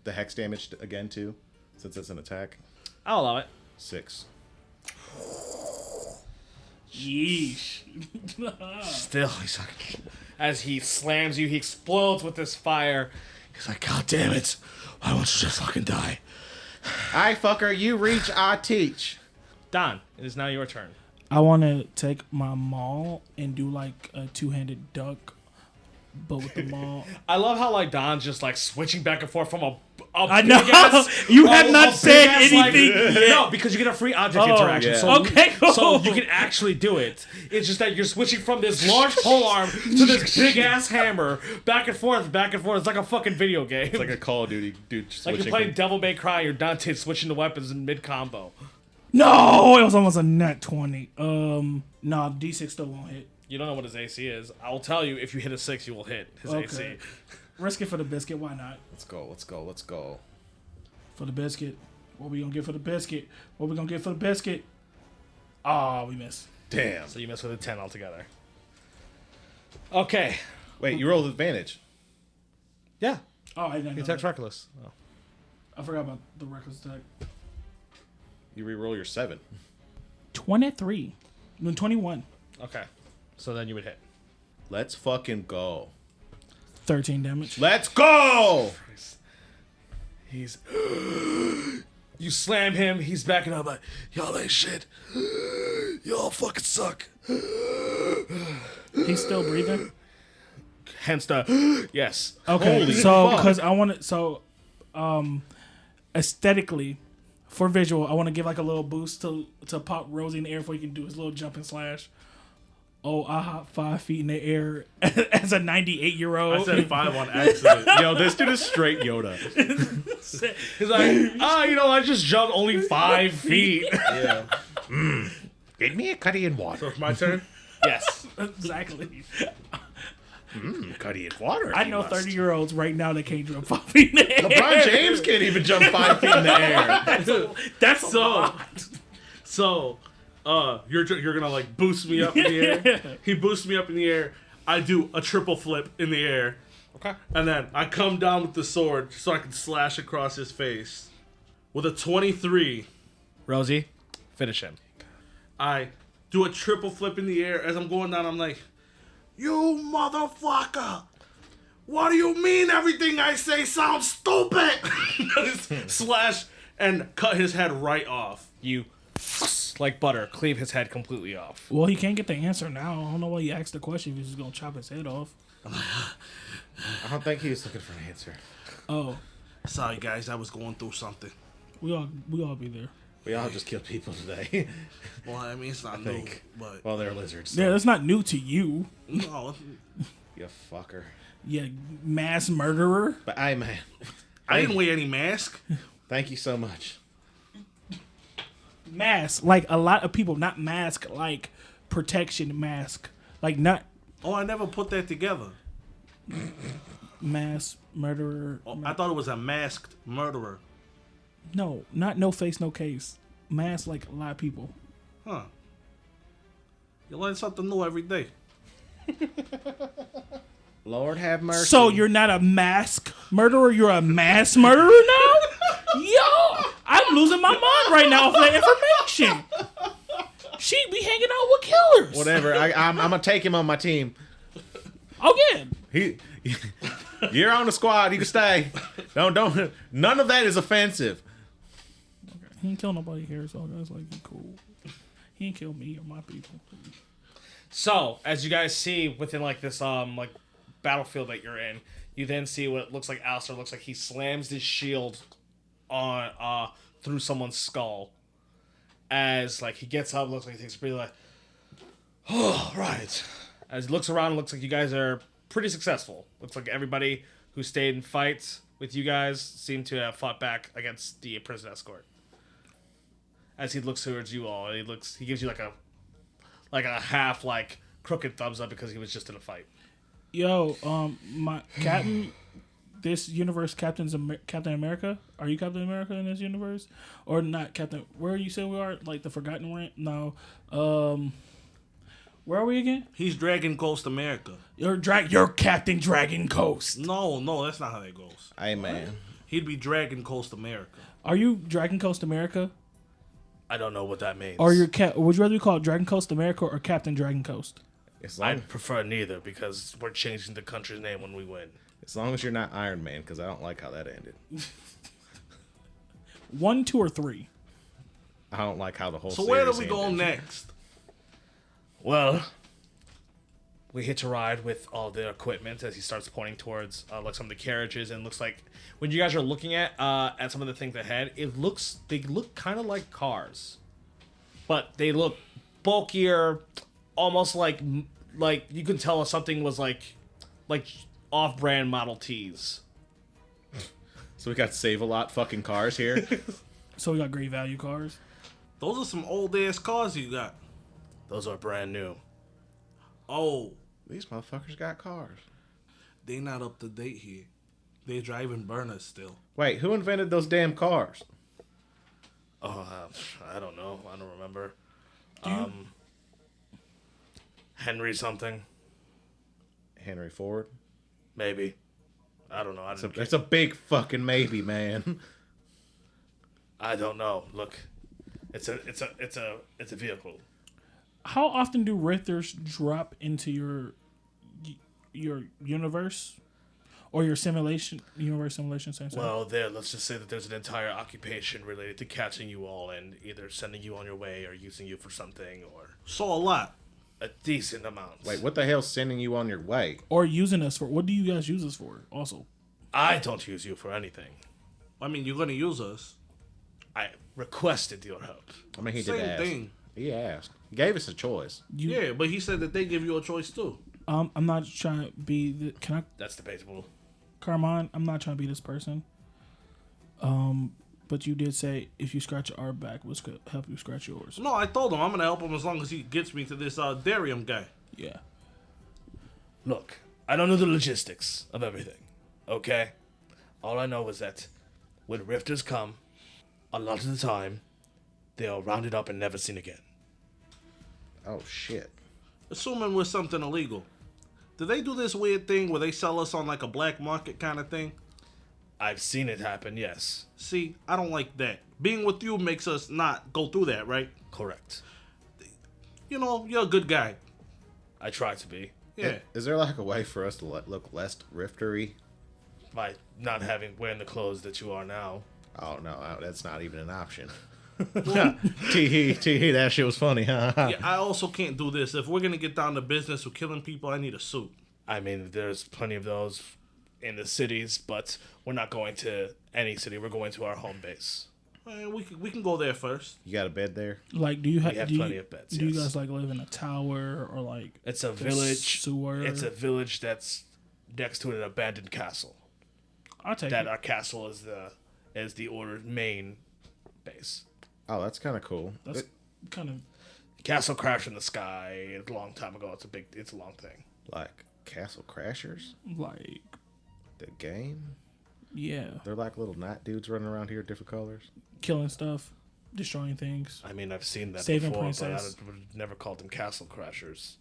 the hex damage again too, since it's an attack? I'll allow it. 6. Yeesh. Still, he's like, as he slams you, he explodes with this fire. He's like, God damn it! Why won't you just fucking die? Aye, fucker, you reach, I teach. Don, it is now your turn. I want to take my maul and do like a two-handed duck, but with the maul. I love how like Don's just like switching back and forth from a I know. big-ass- You have a not said big-ass, like- anything yet. No, because you get a free object Oh, interaction. yeah. So Okay, cool. So you can actually do it. It's just that you're switching from this large polearm to this big ass hammer, back and forth, back and forth. It's like a fucking video game. It's like a Call of Duty dude Like switching. you're playing Devil May Cry or Dante switching the weapons in mid combo. No, it was almost a net 20. Nah, D6 still won't hit. You don't know what his AC is. I will tell you, if you hit a 6, you will hit his Okay. AC. Risk it for the biscuit. Why not? Let's go. Let's go. Let's go. For the biscuit. What we gonna get for the biscuit? What we gonna get for the biscuit? Ah, we missed. Damn. So you miss with a 10 altogether. Okay. Wait, you rolled advantage. Yeah. Oh, I didn't He know attacks that. reckless. Oh. I forgot about the reckless attack. You re-roll your 7. 23. No, 21. Okay. So then you would hit. Let's fucking go. 13 damage. Let's go. He's. You slam him, he's backing up like, y'all ain't shit. Y'all fucking suck. He's still breathing. Hence the. Yes. Okay, Holy so fuck. because I want to, aesthetically, for visual, I want to give like a little boost to pop Rosie in the air before he can do his little jump and slash. Oh, I hop 5 feet in the air as a 98-year-old. I said 5 on accident. Yo, this dude is straight Yoda. He's like, I just jumped only 5 feet. Yeah. Get me a cutty and So water. it's my turn. Yes. Exactly. Cutty and water. I know 30-year-olds right now that can't jump 5 feet in the air. LeBron James can't even jump 5 feet in the air. That's a So, lot. so, you're gonna like boost me up in the air. He boosts me up in the air. I do a triple flip in the air, Okay. and then I come down with the sword so I can slash across his face with a 23. Rosie, finish him. I do a triple flip in the air. As I'm going down, I'm like, "You motherfucker! What do you mean everything I say sounds stupid?" Slash and cut his head right off. You, like butter, cleave his head completely off. Well, he can't get the answer now. I don't know why you asked the question if he's just going to chop his head off. I don't think he was looking for an answer. Oh, Sorry, guys, I was going through something. we all be there. We all just killed people today. Well, I mean, it's not new, think. but Well, they're lizards. So. Yeah, that's not new to you. no. You fucker. Yeah, mass murderer. But hey, man. I didn't wear any mask. Thank you so much. Mask, like a lot of people, not mask, like protection mask. Like not Oh, I never put that together. mass murderer. Oh, I thought it was a masked murderer. No, not no face, no case. Mask, like a lot of people. Huh. You learn something new every day. Lord have mercy. So you're not a mask murderer, you're a mass murderer now? Yo, I'm losing my mind right now for that information. She be hanging out with killers. Whatever. I'm gonna take him on my team. Oh yeah. You're on the squad. You can stay. Don't. None of that is offensive. He ain't kill nobody here, so that's like he cool. He ain't kill me or my people. So, as you guys see within like this like battlefield that you're in, you then see what looks like Alistair looks like he slams his shield on through someone's skull. As like he gets up, looks like he takes a breather, like, oh right. As he looks around, it looks like you guys are pretty successful. Looks like everybody who stayed in fights with you guys seemed to have fought back against the prison escort. As he looks towards you all, he gives you like a half like crooked thumbs up because he was just in a fight. Yo, my Captain, this universe, Captain America. Are you Captain America in this universe, or not Captain? Where you say we are? Like the Forgotten Realm? No. Where are we again? He's Dragon Coast America. You're Captain Dragon Coast. No, that's not how that goes. Hey, man. He'd be Dragon Coast America. Are you Dragon Coast America? I don't know what that means. Or would you rather be called Dragon Coast America or Captain Dragon Coast? As long, I'd prefer neither because we're changing the country's name when we win. as long as you're not Iron Man, because I don't like how that ended. 1, 2, or 3? I don't like how the whole. So where do series we go ended. next? Well, we hitch a ride with all the equipment as he starts pointing towards like some of the carriages, and looks like when you guys are looking at some of the things ahead, they look kind of like cars, but they look bulkier, almost like you can tell if something was like off-brand Model Ts. So we got Save-A-Lot fucking cars here. So we got great value cars. Those are some old ass cars you got. Those are brand new. Oh, These motherfuckers got cars. they not up to date here. They driving burners still. Wait, who invented those damn cars? Oh, I don't know. I don't remember. Henry something, Henry Ford. maybe. I don't know. It's a big fucking maybe, man. I don't know. Look, it's a vehicle. How often do Richters drop into your universe or your universe simulation? Same. Well, let's just say that there's an entire occupation related to catching you all and either sending you on your way or using you for something or So a lot. a decent amount. Wait, what the hell's sending you on your way? Or using us for what do you guys use us for? Also, I don't use you for anything. I mean, you're gonna use us. I requested your help. I mean, he Same did ask. thing. He asked. He gave us a choice. Yeah, but he said that they give you a choice too. I'm not trying to be. Can I, That's debatable. Carmine? I'm not trying to be this person. But you did say if you scratch your arm back, what's gonna help you scratch yours? No, I told him I'm gonna help him as long as he gets me to this Darium guy. Yeah. Look, I don't know the logistics of everything, okay? All I know is that when rifters come, a lot of the time, they are rounded up and never seen again. Oh shit. Assuming we're something illegal. Do they do this weird thing where they sell us on like a black market kind of thing? I've seen it happen, yes. See, I don't like that. Being with you makes us not go through that, right? Correct. You know, you're a good guy. I try to be. Yeah. Is there like a way for us to look less riftery? By not wearing the clothes that you are now. Oh no, that's not even an option. Tee, that shit was funny. Yeah, I also can't do this. If we're gonna get down to business with killing people, I need a suit. I mean, there's plenty of those in the cities, but we're not going to any city. We're going to our home base. We can go there first. You got a bed there? Like, do you have? We have do plenty you, of beds, Do you yes. guys like live in a tower or like? It's a the village. sewer? It's a village that's next to an abandoned castle. I'll take That it. our castle is the order's main base. Oh, that's kind of cool. That's kind of Castle crashed in the sky a long time ago. It's a long thing. Like Castle Crashers, like, the game. yeah, They're like little night dudes running around here, different colors. killing stuff, destroying things. I mean, I've seen that Saving before, princess. but I would never called them castle crashers.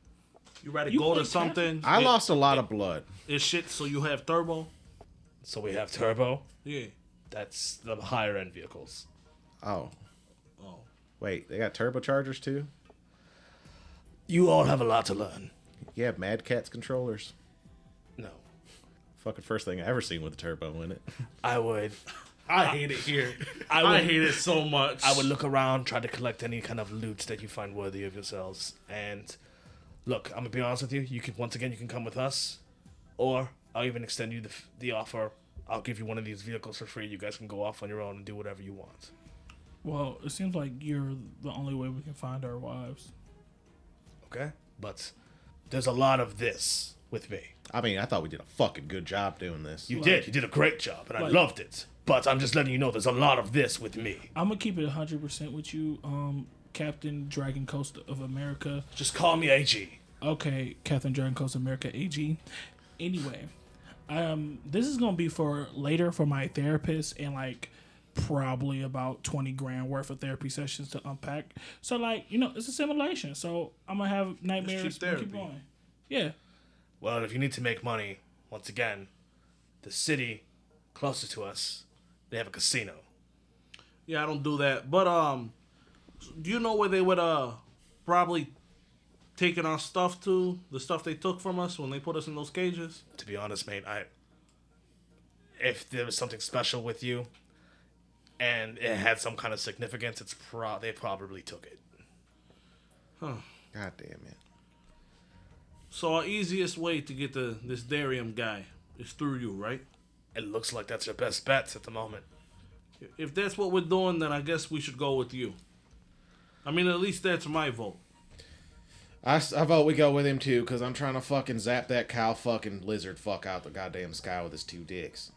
You ready to You go to like something? I lost a lot of blood. It's shit, so you have turbo? So we have turbo. Yeah. That's the higher end vehicles. Oh, Oh. wait, they got turbochargers too? You all have a lot to learn. Yeah, Mad Catz controllers. No, Fucking first thing I ever seen with a turbo in it. I would. I hate it here. I I would- hate it so much. I would look around, try to collect any kind of loot that you find worthy of yourselves. And look, I'm gonna be honest with you. You can come with us, or I'll even extend you the offer. I'll give you one of these vehicles for free. You guys can go off on your own and do whatever you want. Well, it seems like you're the only way we can find our wives. Okay, but there's a lot of this with me. I mean, I thought we did a fucking good job doing this. You did a great job, and I Like- loved it. But I'm just letting you know there's a lot of this with me. I'm gonna keep it 100% with you, Captain Dragon Coast of America. Just call me AG. Okay, Captain Dragon Coast of America AG. Anyway, this is gonna be for later for my therapist and like probably about 20 grand worth of therapy sessions to unpack. So like, it's a simulation. So I'm gonna have nightmares. cheap and keep therapy. going. Yeah. Well, if you need to make money, once again, the city closest to us, they have a casino. Yeah, I don't do that. But do you know where they would probably taken our stuff to? The stuff they took from us when they put us in those cages? To be honest, mate, if there was something special with you, and it had some kind of significance, they probably took it. God damn it. So our easiest way to get to this Darium guy is through you, right? It looks like that's your best bet at the moment. If that's what we're doing, then I guess we should go with you. I mean, at least that's my vote. I vote we go with him too, because I'm trying to fucking zap that cow fucking lizard fuck out the goddamn sky with his two dicks.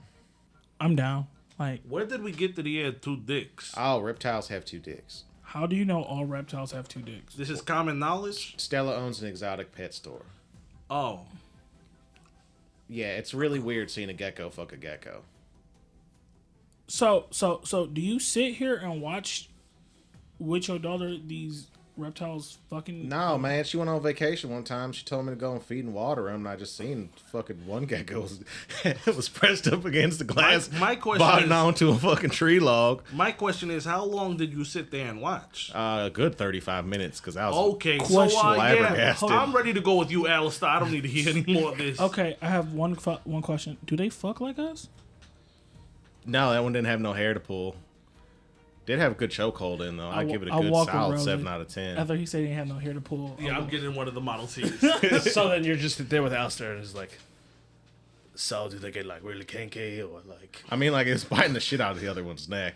I'm down. Like, Where did we get that he had two dicks? Oh, reptiles have two dicks. how do you know all reptiles have two dicks? This is common knowledge? Stella owns an exotic pet store. Oh. Yeah, it's really weird seeing a gecko fuck a gecko. So do you sit here and watch with your daughter these reptiles fucking? No, man, she went on vacation one time. She told me to go and feed and water them, and I just seen fucking one gecko was pressed up against the glass, My question biting is- onto a fucking tree log. My question is, how long did you sit there and watch? A good 35 minutes, because I was Okay, Question. so yeah, Flabbergasted. I'm ready to go with you, Alistair. I don't need to hear any more of this. Okay, I have one question. Do they fuck like us? No, that one didn't have no hair to pull. Did have a good chokehold in though. I'd give it a I'll good walk solid around 7 it. out of 10. After he said he had no hair to pull. Yeah, I'm getting one of the Model Ts. So then you're just there with Alistair, and it's like, so do they get like really kinky or like? I mean, like it's biting the shit out of the other one's neck,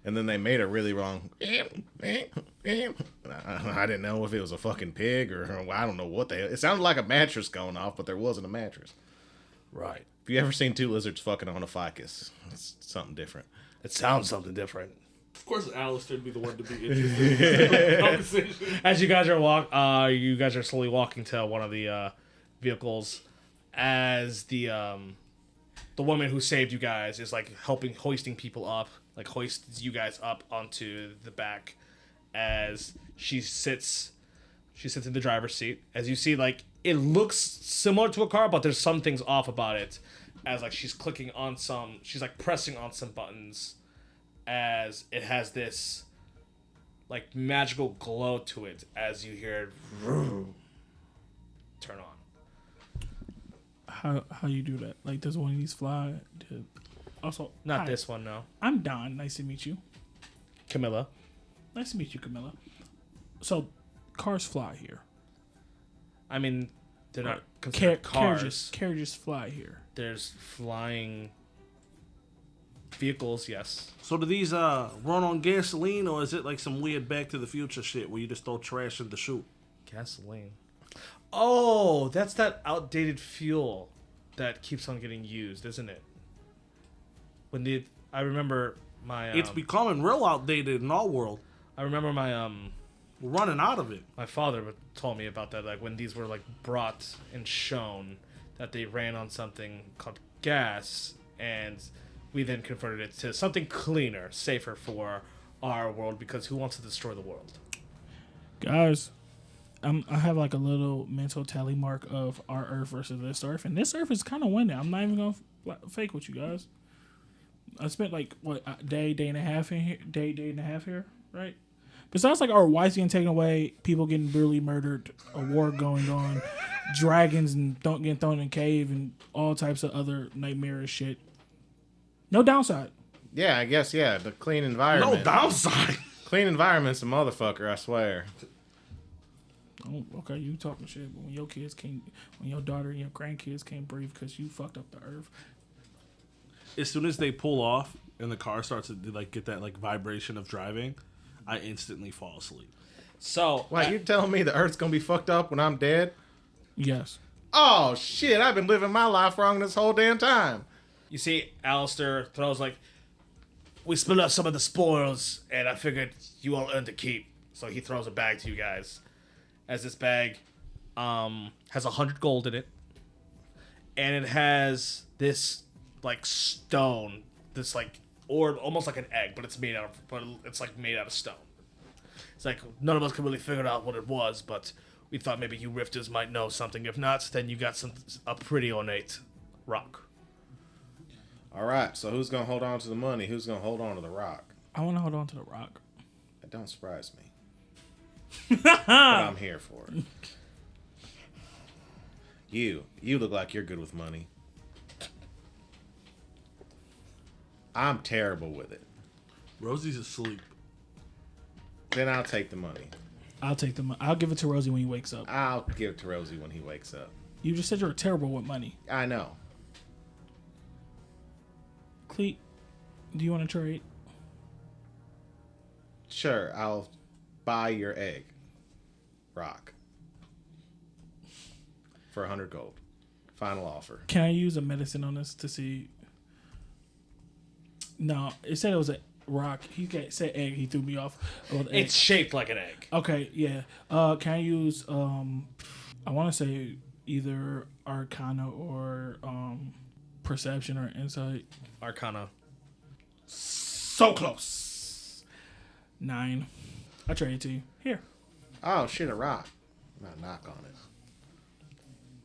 And then they made a really wrong. I didn't know if it was a fucking pig or I don't know what they. It sounded like a mattress going off, but there wasn't a mattress. Right. Have you ever seen two lizards fucking on a ficus? It's something different. It sounds something different. Of course, Alistair would be the one to be interested in the conversation. As you guys are slowly walking to one of the vehicles, as the woman who saved you guys is like hoisting people up, like hoists you guys up onto the back, as she sits in the driver's seat. As you see, like it looks similar to a car, but there's some things off about it. As like she's pressing on some buttons, as it has this like magical glow to it as you hear it turn on. How you do that? Like, does one of these fly? Also, Not hi, this one, no. I'm Don. Nice to meet you. Camilla. Nice to meet you, Camilla. So, cars fly here. I mean, they're not considered cars. Carriages fly here. There's flying vehicles, yes. So do these run on gasoline, or is it like some weird Back to the Future shit where you just throw trash in the chute? Gasoline. Oh, that's that outdated fuel that keeps on getting used, isn't it? I remember my It's becoming real outdated in our world. I remember my We're running out of it. my father told me about that, like when these were like brought and shown that they ran on something called gas, and we then converted it to something cleaner, safer for our world, because who wants to destroy the world? Guys, I have like a little mental tally mark of our Earth versus this Earth, and this Earth is kind of winning. I'm not even gonna fake with you guys. I spent like what a day and a half in here, day and a half here, right? Besides like our wives getting taken away, people getting brutally murdered, a war going on, dragons and getting thrown in a cave, and all types of other nightmarish shit. No downside. Yeah, I guess, yeah. The clean environment. No downside. Clean environment's a motherfucker, I swear. Oh, okay, you talking shit, but when your daughter and your grandkids can't breathe because you fucked up the Earth. As soon as they pull off and the car starts to like get that like vibration of driving, I instantly fall asleep. So, Wait, you telling me the Earth's gonna be fucked up when I'm dead? Yes. Oh, shit, I've been living my life wrong this whole damn time. you see Alistair throws like, we split up some of the spoils, and I figured you all earned a keep. So he throws a bag to you guys. As this bag has 100 gold in it, and it has this like stone, this like, or almost like an egg, but it's made out of stone. It's like none of us could really figure out what it was, but we thought maybe you rifters might know something. If not, then you got a pretty ornate rock. All right, so who's gonna hold on to the money? Who's gonna hold on to the rock? I want to hold on to the rock. That don't surprise me. But I'm here for it. You look like you're good with money. I'm terrible with it. Rosie's asleep. Then I'll take the money. I'll take the money. I'll give it to Rosie when he wakes up. I'll give it to Rosie when he wakes up. You just said you're terrible with money. I know. Cleet, do you want to trade? Sure, I'll buy your egg. Rock. For 100 gold. Final offer. Can I use a medicine on this to see? No, it said it was a rock. He said egg. He threw me off. It's shaped like an egg. Okay, yeah. Can I use? I want to say either Arcana or Perception or Insight. Arcana. So close. 9. I trade it to you. Here. Oh, shit, a rock. I'm gonna knock on it.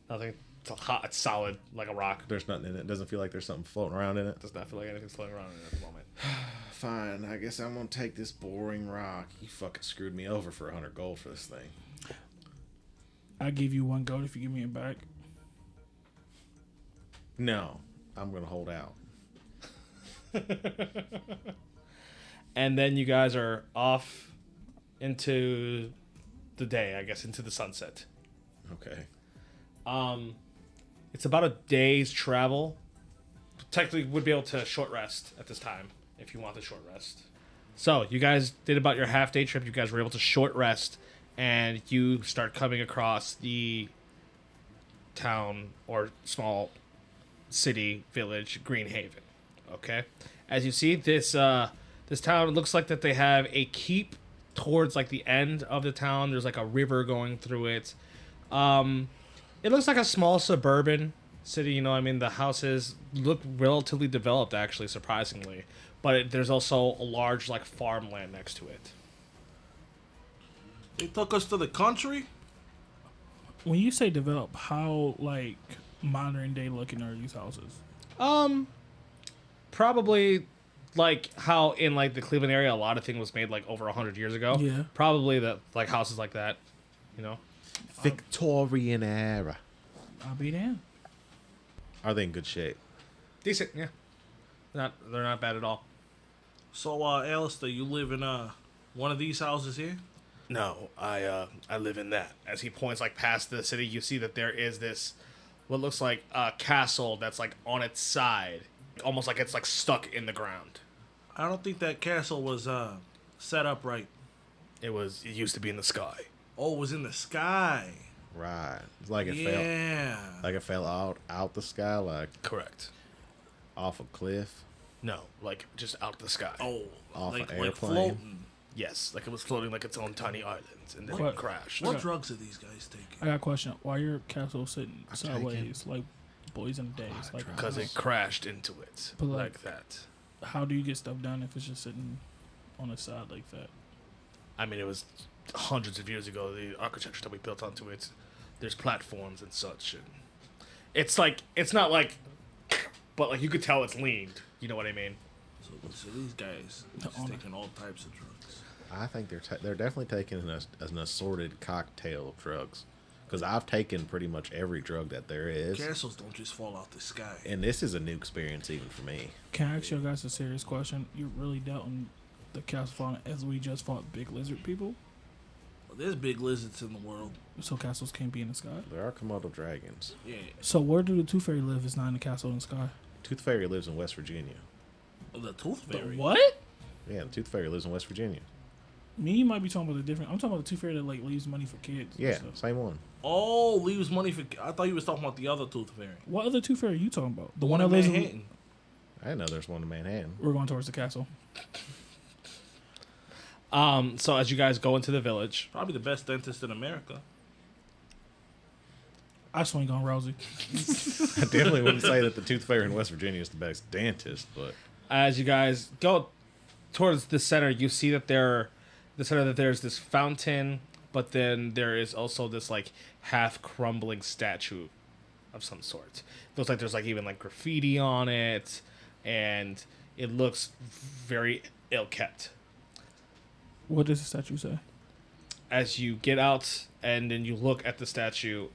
Nothing. It's solid, like a rock. There's nothing in it. Doesn't feel like there's something floating around in it. Does not feel like anything's floating around in it at the moment. Fine, I guess I'm gonna take this boring rock. You fucking screwed me over for 100 gold for this thing. I give you 1 gold if you give me it back. No, I'm gonna hold out. And then you guys are off into the day, I guess, into the sunset. Okay. It's about a day's travel. Technically, would be able to short rest at this time if you want the short rest. So you guys did about your half-day trip. You guys were able to short rest, and you start coming across the town or small city, village, Greenhaven. Okay? As you see, this town, it looks like that they have a keep towards like the end of the town. There's like a river going through it. It looks like a small suburban city, you know what I mean? The houses look relatively developed, actually, surprisingly. But there's also a large, like, farmland next to it. They took us to the country? When you say develop, how like modern day looking are these houses? Probably like how in, like, the Cleveland area, a lot of things was made, like, over 100 years ago. Yeah. Probably the, like, houses like that, you know? Victorian era. I'll be damned. Are they in good shape? Decent, yeah. They're not bad at all. So, Alistair, you live in one of these houses here? No, I live in that. As he points like past the city, you see that there is this what looks like a castle that's like on its side, almost like it's like stuck in the ground. I don't think that castle was set up right. It used to be in the sky. Oh, it was in the sky. Right. It's like it Yeah. fell. Like it fell out the sky, like Correct. off a cliff. No, like just out of the sky. Oh, Off like an like airplane. floating. Yes, like it was floating like its own tiny island, and then What- it crashed. What drugs are these guys taking? I got a question. Why your castle sitting sideways like boys in the days? Like Because it crashed into it But, like that. how do you get stuff done if it's just sitting on the side like that? I mean, it was hundreds of years ago. The architecture that we built onto it, there's platforms and such. And it's like it's not like, but like you could tell it's leaned. You know what I mean? So these guys just honor. taking all types of drugs. I think they're definitely taking an assorted cocktail of drugs. Because I've taken pretty much every drug that there is. Castles don't just fall out the sky. And this is a new experience even for me. Can I ask you guys a serious question? You really doubting the castle falling as we just fought big lizard people? Well, there's big lizards in the world. So castles can't be in the sky? There are Komodo dragons. Yeah. So where do the Tooth Fairy live? It's not in the castle in the sky. Tooth Fairy lives in West Virginia. The tooth fairy. What? Yeah, the Tooth Fairy lives in West Virginia. Me, you might be talking about a different. I'm talking about the Tooth Fairy that like leaves money for kids. and Yeah, stuff. same one. Oh, leaves money for. I thought you was talking about the other tooth fairy. What other Tooth Fairy are you talking about? The One one in that lives in. Manhattan. I didn't know there's one in Manhattan. We're going towards the castle. So as you guys go into the village, Probably the best dentist in America. I swing on Rosie. I definitely wouldn't say that the Tooth Fairy in West Virginia is the best dentist, but as you guys go towards the center, you see that there's this fountain, but then there is also this like half crumbling statue of some sort. It looks like there's like even like graffiti on it, and it looks very ill kept. What does the statue say? As you get out and then you look at the statue,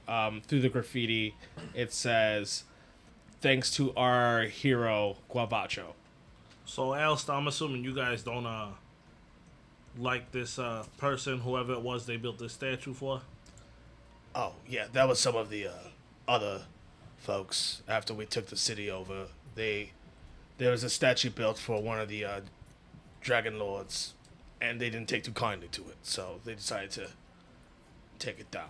through the graffiti, it says, "Thanks to our hero Guavacho." So, Alistair, I'm assuming you guys don't like this person, whoever it was they built this statue for. Oh, yeah, that was some of the other folks after we took the city over. There was a statue built for one of the Dragon Lords, and they didn't take too kindly to it, so they decided to take it down.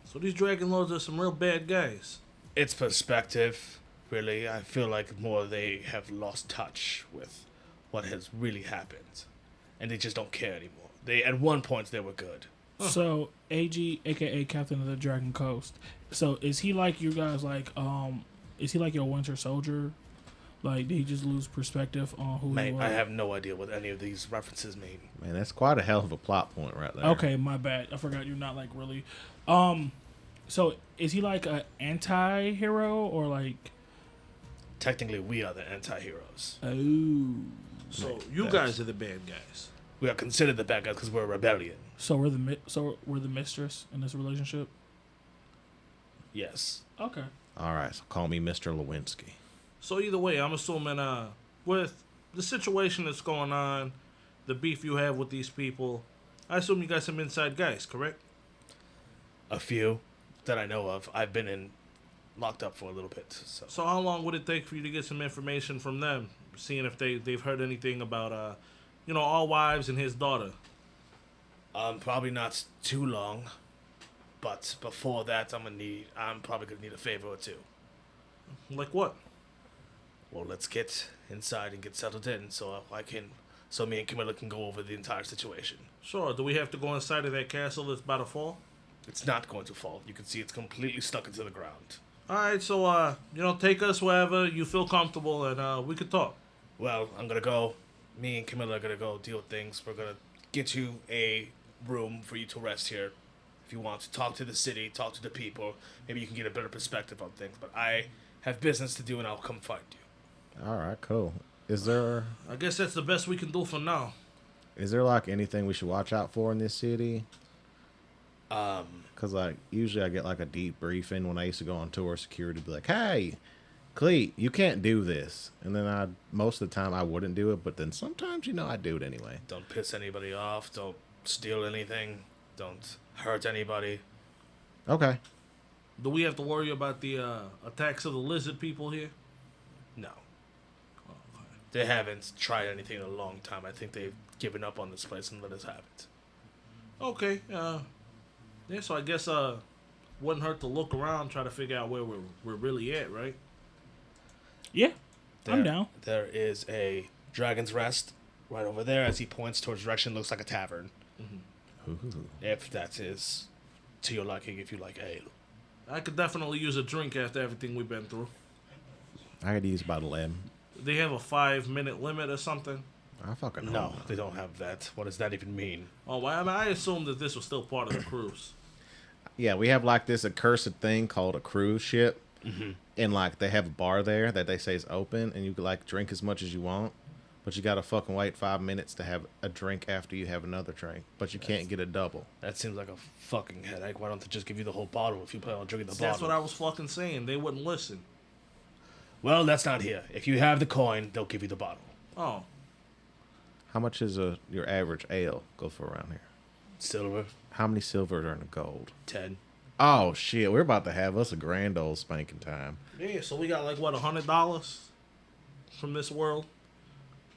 So these Dragon Lords are some real bad guys. It's perspective, really. I feel like more they have lost touch with what has really happened, and they just don't care anymore. At one point, they were good. So AG, aka Captain of the Dragon Coast. So is he like you guys? Like, is he like your Winter Soldier? Like, did he just lose perspective on who he Mate, was? I have no idea what any of these references mean. man, that's quite a hell of a plot point right there. Okay, my bad. I forgot you're not like really. So is he like a anti-hero or like? Technically, we are the anti-heroes. Oh, So you guys are the bad guys. We are considered the bad guys because we're a rebellion. so we're the mistress in this relationship. Yes. Okay. All right, so call me Mr. Lewinsky. So either way, I'm assuming with the situation that's going on, the beef you have with these people, I assume you got some inside guys, correct? A few that I know of. I've been locked up for a little bit. So how long would it take for you to get some information from them, seeing if they've heard anything about our wives and his daughter? Probably not too long, but before that, I'm probably gonna need a favor or two. Like what? Well, let's get inside and get settled in, so me and Camilla can go over the entire situation. Sure. Do we have to go inside of that castle that's about to fall? It's not going to fall. You can see it's completely stuck into the ground. All right. So, take us wherever you feel comfortable, and we could talk. Well, I'm gonna go. Me and Camilla are gonna go deal with things. We're gonna get you a room for you to rest here. If you want to talk to the city, talk to the people, maybe you can get a better perspective on things. But I have business to do, and I'll come find you. All right, cool. Is there I guess that's the best we can do for now. like anything we should watch out for in this city? Cause like usually I get like a deep briefing when I used to go on tour. Security be like, "Hey, Cleet, you can't do this," and then most of the time I wouldn't do it, but then sometimes I do it anyway. Don't piss anybody off. Don't steal anything. Don't hurt anybody. Okay. Do we have to worry about the attacks of the lizard people here? No. They haven't tried anything in a long time. I think they've given up on this place and let us have it. Okay. Yeah. So I guess wouldn't hurt to look around, try to figure out where we're really at, right? Yeah, I'm down. There is a Dragon's Rest right over there. As he points towards direction, looks like a tavern. Ooh. If that is to your liking, if you like ale. I could definitely use a drink after everything we've been through. I could use about 11. They have a 5-minute limit or something. I fucking hope No, not. they don't have that. What does that even mean? Oh, well, I assumed that this was still part of the cruise. Yeah, we have like this accursed thing called a cruise ship, and like they have a bar there that they say is open, and you can like drink as much as you want, but you gotta fucking wait 5 minutes to have a drink after you have another drink, but you can't get a double. That seems like a fucking headache. Why don't they just give you the whole bottle if you plan on drinking the That's bottle? what I was fucking saying. They wouldn't listen. Well, that's not here. If you have the coin, they'll give you the bottle. Oh, How much is your average ale go for around here? Silver, How many silvers are in a gold? 10. Oh shit, we're about to have us a grand old spanking time. yeah. So we got like what, $100 from this world.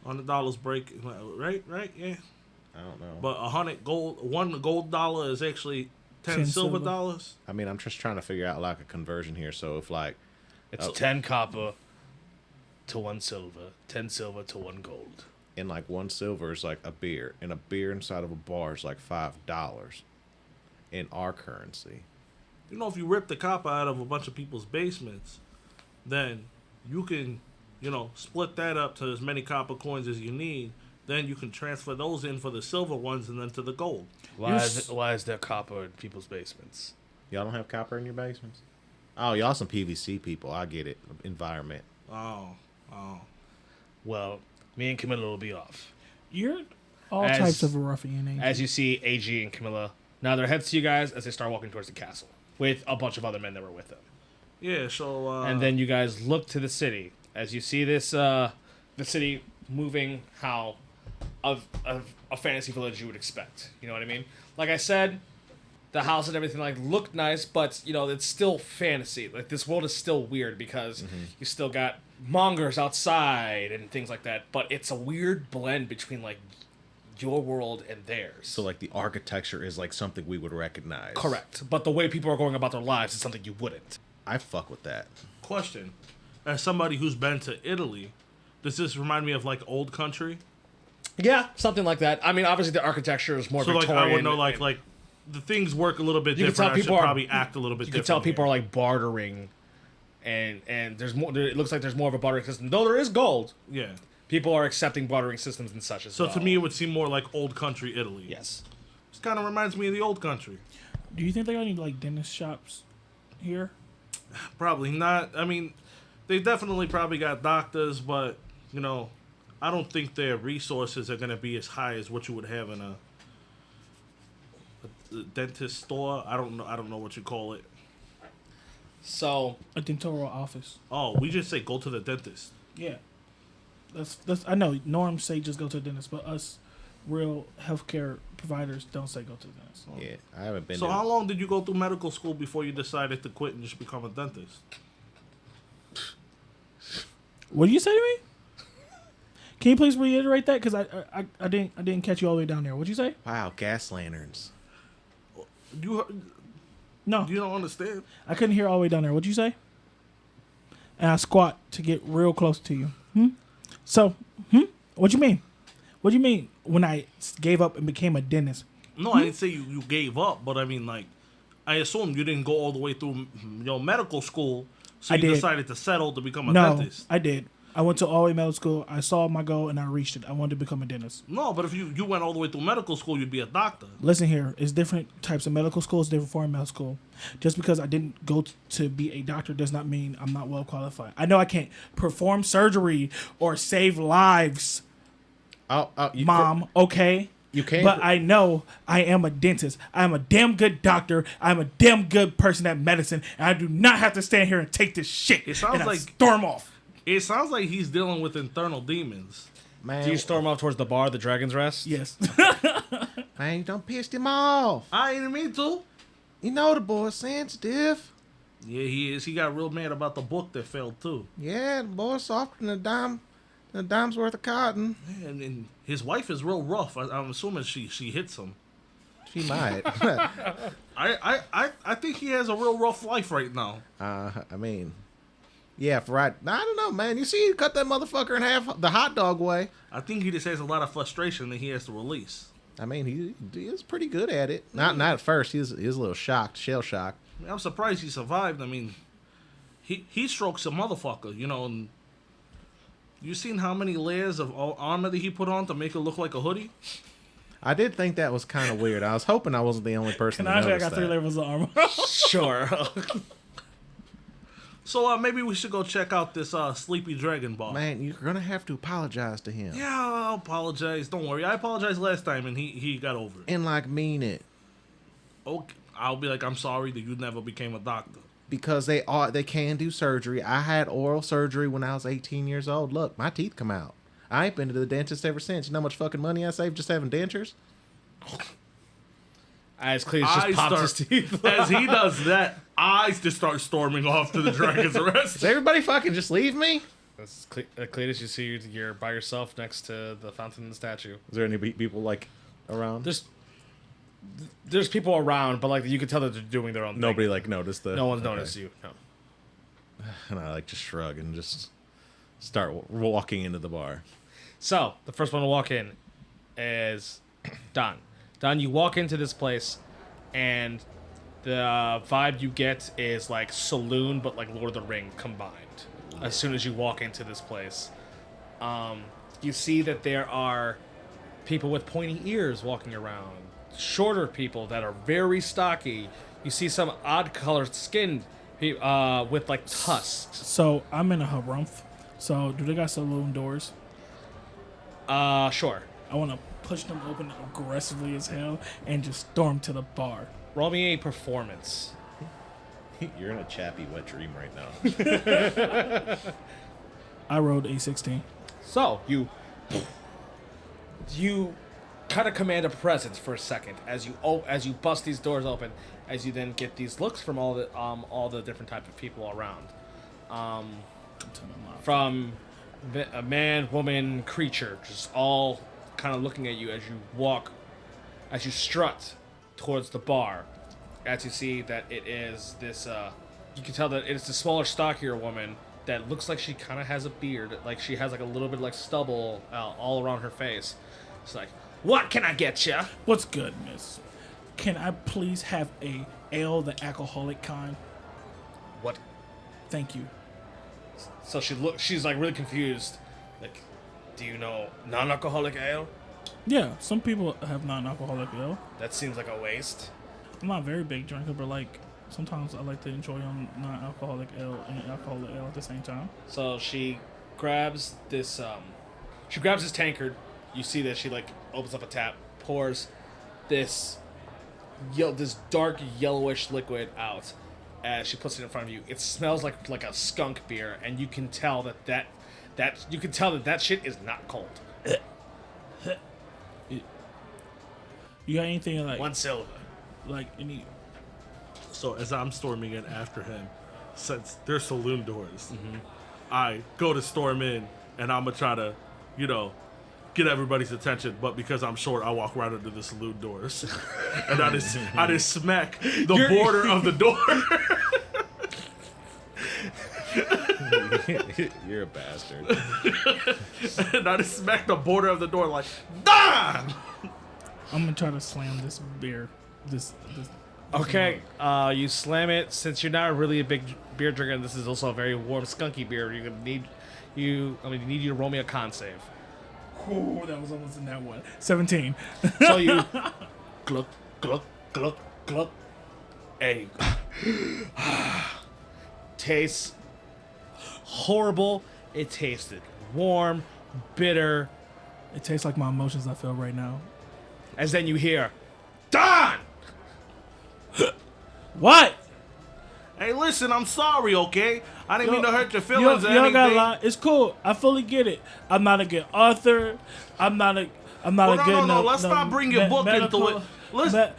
$100 break, right? Yeah. I don't know. But one gold dollar is actually 10 10 silver silver. dollars. I mean, I'm just trying to figure out like a conversion here. So if like, It's 10 copper to 1 silver, 10 silver to 1 gold. in like 1 silver is like a beer, and a beer inside of a bar is like $5 in our currency. If you rip the copper out of a bunch of people's basements, then you can, split that up to as many copper coins as you need. Then you can transfer those in for the silver ones and then to the gold. Why is there copper in people's basements? Y'all don't have copper in your basements? Oh, y'all some PVC people. I get it. Environment. Oh. Well, me and Camilla will be off. You're all As- types of ruffian. Ain't you? As you see AG and Camilla, now their heads to you guys as they start walking towards the castle with a bunch of other men that were with them. Yeah, so... And then you guys look to the city. As you see this, the city moving how of a fantasy village you would expect. You know what I mean? Like I said, the house and everything looked nice, but it's still fantasy. Like this world is still weird because you still got mongers outside and things like that. But it's a weird blend between your world and theirs. So like the architecture is like something we would recognize. Correct. But the way people are going about their lives is something you wouldn't. I fuck with that. Question. As somebody who's been to Italy, does this remind me of old country? Yeah, something like that. I mean, obviously the architecture is more So Victorian. I would know and the things work a little bit you can tell different. I should people are probably act a little bit You different. can tell people here. are bartering, and there's more. It looks like there's more of a bartering system, though there is gold. Yeah. People are accepting bartering systems and such as So well. to me, it would seem more like old country Italy. yes. This kind of reminds me of the old country. Do you think they got any dentist shops here? Probably not. I mean, they definitely probably got doctors, but I don't think their resources are going to be as high as what you would have in a dentist store. I don't know what you call it. So A dental office. Oh, we just say go to the dentist. Yeah. That's I know norms say just go to the dentist, but us real healthcare providers don't say go to the dentist. Yeah, I haven't been So to how long did you go through medical school before you decided to quit and just become a dentist? What do you say to me? Can you please reiterate that? Because I didn't catch you all the way down there. What'd you say? Wow, gas lanterns. You No, don't understand. I couldn't hear all the way down there. What'd you say? And I squat to get real close to you. So, what you mean? What do you mean when I gave up and became a dentist? No, I didn't say you gave up, but I mean, like, I assume you didn't go all the way through medical school, so I you did. decided to settle to become a No, dentist. I did. I went to all the way medical school. I saw my goal and I reached it. I wanted to become a dentist. No, but if you went all the way through medical school, you'd be a doctor. Listen here, it's different types of medical schools, different form medical school. Just because I didn't go to be a doctor does not mean I'm not well qualified. I know I can't perform surgery or save lives, Mom, okay? You can't. But I know I am a dentist. I'm a damn good doctor. I'm a damn good person at medicine. And I do not have to stand here and take this shit. It sounds and I like- storm off. It sounds like he's dealing with internal demons. Man, Do you storm off towards the bar, the Dragon's Rest? Yes. man, you done pissed him off. I didn't mean to. You know the boy's sensitive. Yeah, he is. He got real mad about the book that failed too. Yeah, the boy's softer than a dime's worth of cotton. And his wife is real rough. I'm assuming she hits him. She might. I think he has a real rough life right now. I mean, yeah, for right. I don't know, man. You see, you cut that motherfucker in half the hot dog way. I think he just has a lot of frustration that he has to release. I mean, he is pretty good at it. Not at first. He was a little shocked, shell shocked. I mean, I'm surprised he survived. I mean, he strokes a motherfucker, you know. And you seen how many layers of armor that he put on to make it look like a hoodie? I did think that was kind of weird. I was hoping I wasn't the only person And to I notice got 3 that. levels of armor. Sure. So maybe we should go check out this Sleepy Dragon bar. Man, you're gonna have to apologize to him. Yeah, I'll apologize. Don't worry. I apologized last time, and he got over it. And like mean it. Okay, I'll be like, I'm sorry that you never became a doctor. Because they can do surgery. I had oral surgery when I was 18 years old. Look, my teeth come out. I ain't been to the dentist ever since. You know how much fucking money I saved just having dentures? As Cletus just popped his teeth. As he does that, I just start storming off to the Dragon's Does Rest. everybody fucking just leave me? Cletus, you see you're by yourself next to the fountain and the statue. Is there any people like around? There's people around, but like you can tell that they're doing their own thing. Nobody like noticed the. No one's okay. noticed you. No. And I like just shrug and just start walking into the bar. So the first one to walk in is Don. Don, you walk into this place, and the vibe you get is like saloon, but like Lord of the Ring combined. As soon as you walk into this place, you see that there are people with pointy ears walking around, shorter people that are very stocky. You see some odd colored skin with like tusks. So I'm in a harumph. So do they got saloon doors? Sure. I want to push them open aggressively as hell and just storm to the bar. Roll me a performance. You're in a chappy wet dream right now. I rolled a 16. So you kind of command a presence for a second as you bust these doors open, as you then get these looks from all the different type of people around, from a man, woman, creature, just all kind of looking at you as you strut towards the bar. As you see that it is this, you can tell that it is the smaller, stockier woman that looks like she kind of has a beard, like she has like a little bit like stubble all around her face. It's like, what can I get you? What's good, miss? Can I please have a ale, the alcoholic kind? What? Thank you. So she's like really confused. Like, do you know non-alcoholic ale? Yeah, some people have non-alcoholic ale. That seems like a waste. I'm not a very big drinker, but like sometimes I like to enjoy non-alcoholic ale and alcoholic ale at the same time. So she grabs this this tankard. You see that she like opens up a tap, pours this dark yellowish liquid out as she puts it in front of you. It smells like a skunk beer, and you can tell that shit is not cold. You got anything like 1 silver. like any? So as I'm storming in after him, since they're saloon doors, I go to storm in, and I'm gonna try to, you know, get everybody's attention. But because I'm short, I walk right under the saloon doors, and I just smack the border of the door. You're a bastard. And I just smack the border of the door like, Don! I'm gonna try to slam this beer. This Okay, you slam it. Since you're not really a big beer drinker, and this is also a very warm, skunky beer, you're gonna need you to roll me a con save. Ooh, that was almost in that one. 17. So you gluck, gluck, gluck, gluck. Hey, tastes horrible. It tasted warm, bitter, It tastes like my emotions I feel right now. as then you hear, Don! What? Hey, listen, I'm sorry, okay? I didn't mean to hurt your feelings or You don't gotta anything. lie. It's cool. I fully get it. I'm not a good author. I'm not a Well, good. no. Let's not bring your book into it. Listen,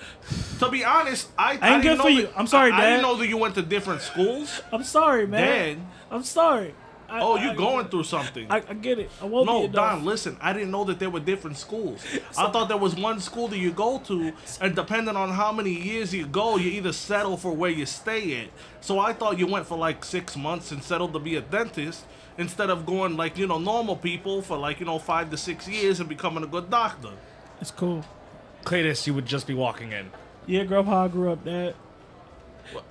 to be honest, I ain't didn't good know for you. that- I'm sorry, I didn't Dad. know that you went to different schools. I'm sorry, man. Dad. I'm sorry. Oh, you going through something. I get it. I won't No, be enough. Don, listen, I didn't know that there were different schools. I thought there was one school that you go to, and depending on how many years you go, you either settle for where you stay at. So I thought you went for like 6 months and settled to be a dentist, instead of going like, normal people for like, 5 to 6 years and becoming a good doctor. It's cool. Cletus, you would just be walking in. Yeah, Grandpa, I grew up, Dad.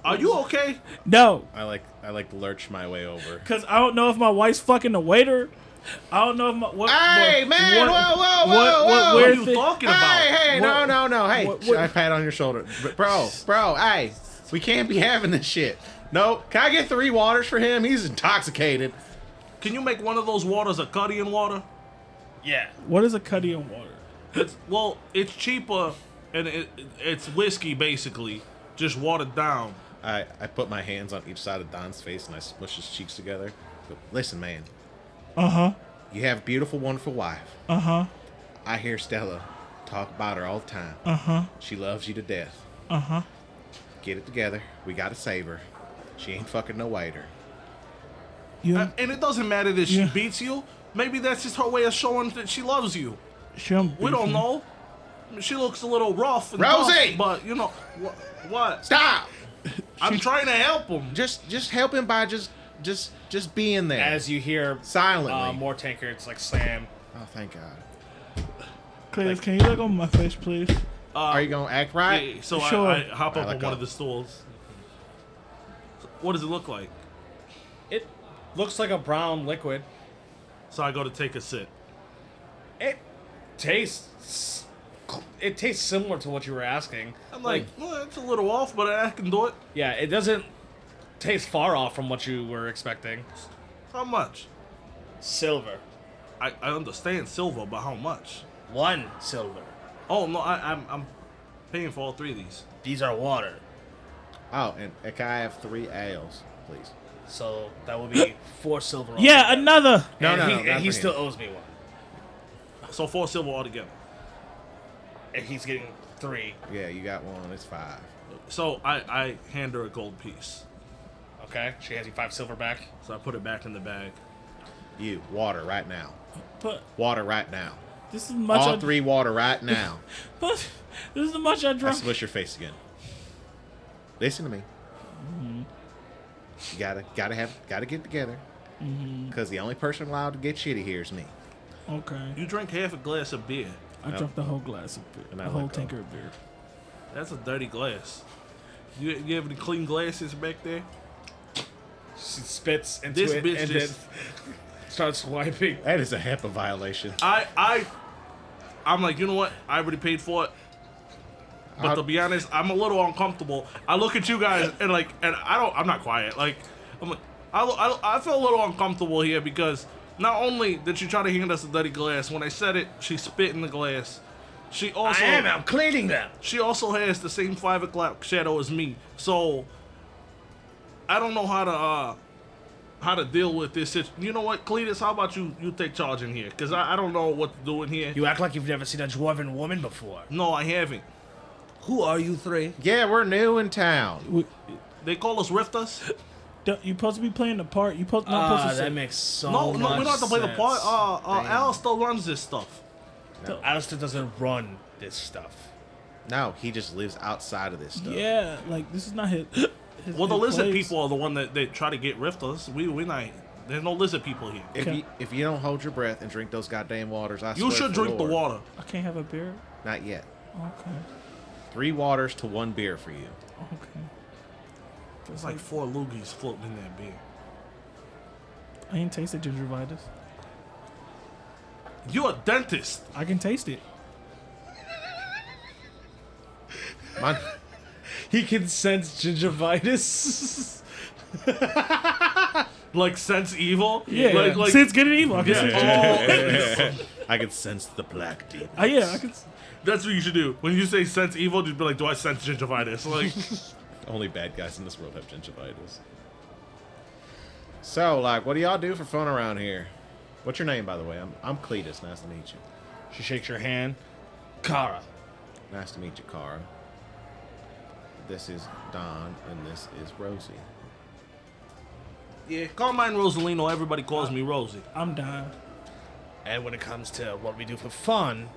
Are you okay? No, I like lurch my way over. because I don't know if my wife's fucking the waiter. I don't know if my... Hey, man, whoa. What weird are you thing- talking about? Hey, What- no. Hey, what- I pat on your shoulder. Bro, hey, we can't be having this shit. No, can I get 3 waters for him? He's intoxicated. Can you make one of those waters a Cuddian water? Yeah. What is a cuddy in water? It's cheaper, and it's whiskey, basically, just watered down. I put my hands on each side of Don's face and I smush his cheeks together. Go, listen, man. Uh-huh. You have a beautiful, wonderful wife. Uh-huh. I hear Stella talk about her all the time. Uh-huh. She loves you to death. Uh-huh. Get it together. We gotta save her. She ain't fucking no waiter. You And it doesn't matter that she Yeah. beats you. Maybe that's just her way of showing that she loves you. We don't know. She looks a little rough and Rosie! tough, but what? Stop. I'm trying to help him. Just help him by just being there. As you hear Silently. more tankards like slam. Oh, thank God. Cletus, can you look on my face, please? Are you gonna act right? Hey, so Sure. I hop up let on go. one of the stools. What does it look like? It looks like a brown liquid. So I go to take a sip. It tastes similar to what you were asking. I'm like, well, it's a little off, but I can do it. Yeah, it doesn't taste far off from what you were expecting. How much? Silver. I understand silver, but how much? 1 silver. Oh no, I'm paying for all 3 of these. These are water. Oh, and can I have 3 ales, please? So that would be 4 silver. Yeah, altogether. another. No, And no, he, no, and not he for still him. owes me 1. So 4 silver altogether. And he's getting 3. Yeah, you got 1. It's 5. So I hand her a gold piece. Okay, she hands you 5 silver back. So I put it back in the bag. You, water right now. But Water right now. this is much. All 3 water right now. But this is the much I I drunk. smush your face again. Listen to me. You gotta get together. Because the only person allowed to get shitty here is me. Okay. You drink half a glass of beer. I drank the whole glass of beer. And The I whole let go. tanker of beer. That's a dirty glass. You have any clean glasses back there? She spits into This it bitch and just- then starts wiping. That is a HIPAA violation. I'm like, you know what? I already paid for it. But to be honest, I'm a little uncomfortable. I look at you guys and I'm not quiet. Like, I'm like, I feel a little uncomfortable here because not only did she try to hand us a dirty glass, when I said it, she spit in the glass. She also I'm cleaning them. She also has the same 5 o'clock shadow as me. So I don't know how to deal with this. You know what, Cletus? How about you take charge in here? Because I don't know what to do in here. You act like you've never seen a dwarven woman before. No, I haven't. Who are you 3? Yeah, we're new in town. They call us Rifters. You're supposed to be playing the part. You supposed not supposed to say. That makes so No, much we don't have to play the sense. part. Alistair runs this stuff. Alistair doesn't run this stuff. No, he just lives outside of this stuff. Yeah, like this is not his. Well, the his lizard place. people are the one that they try to get rifters. We not. There's no lizard people here. If you don't hold your breath and drink those goddamn waters, I swear You should to drink the Lord, water. I can't have a beer. Not yet. Okay. 3 waters to 1 beer for you. Okay. There's like 4 loogies floating in that beer. I ain't tasted gingivitis. You're a dentist. I can taste it. Mine, He can sense gingivitis. Like sense evil. Yeah. Like Since getting evil, I can sense it. I can sense the black demon. Yeah, I can. that's what you should do. When you say sense evil, just be like, do I sense gingivitis? Like, Only bad guys in this world have gingivitis. So, like, what do y'all do for fun around here? What's your name, by the way? I'm Cletus. Nice to meet you. She shakes your hand. Kara. Nice to meet you, Cara. This is Don, and this is Rosie. yeah, Carmine Rosalino. Everybody calls me Rosie. I'm dying. And when it comes to what we do for fun,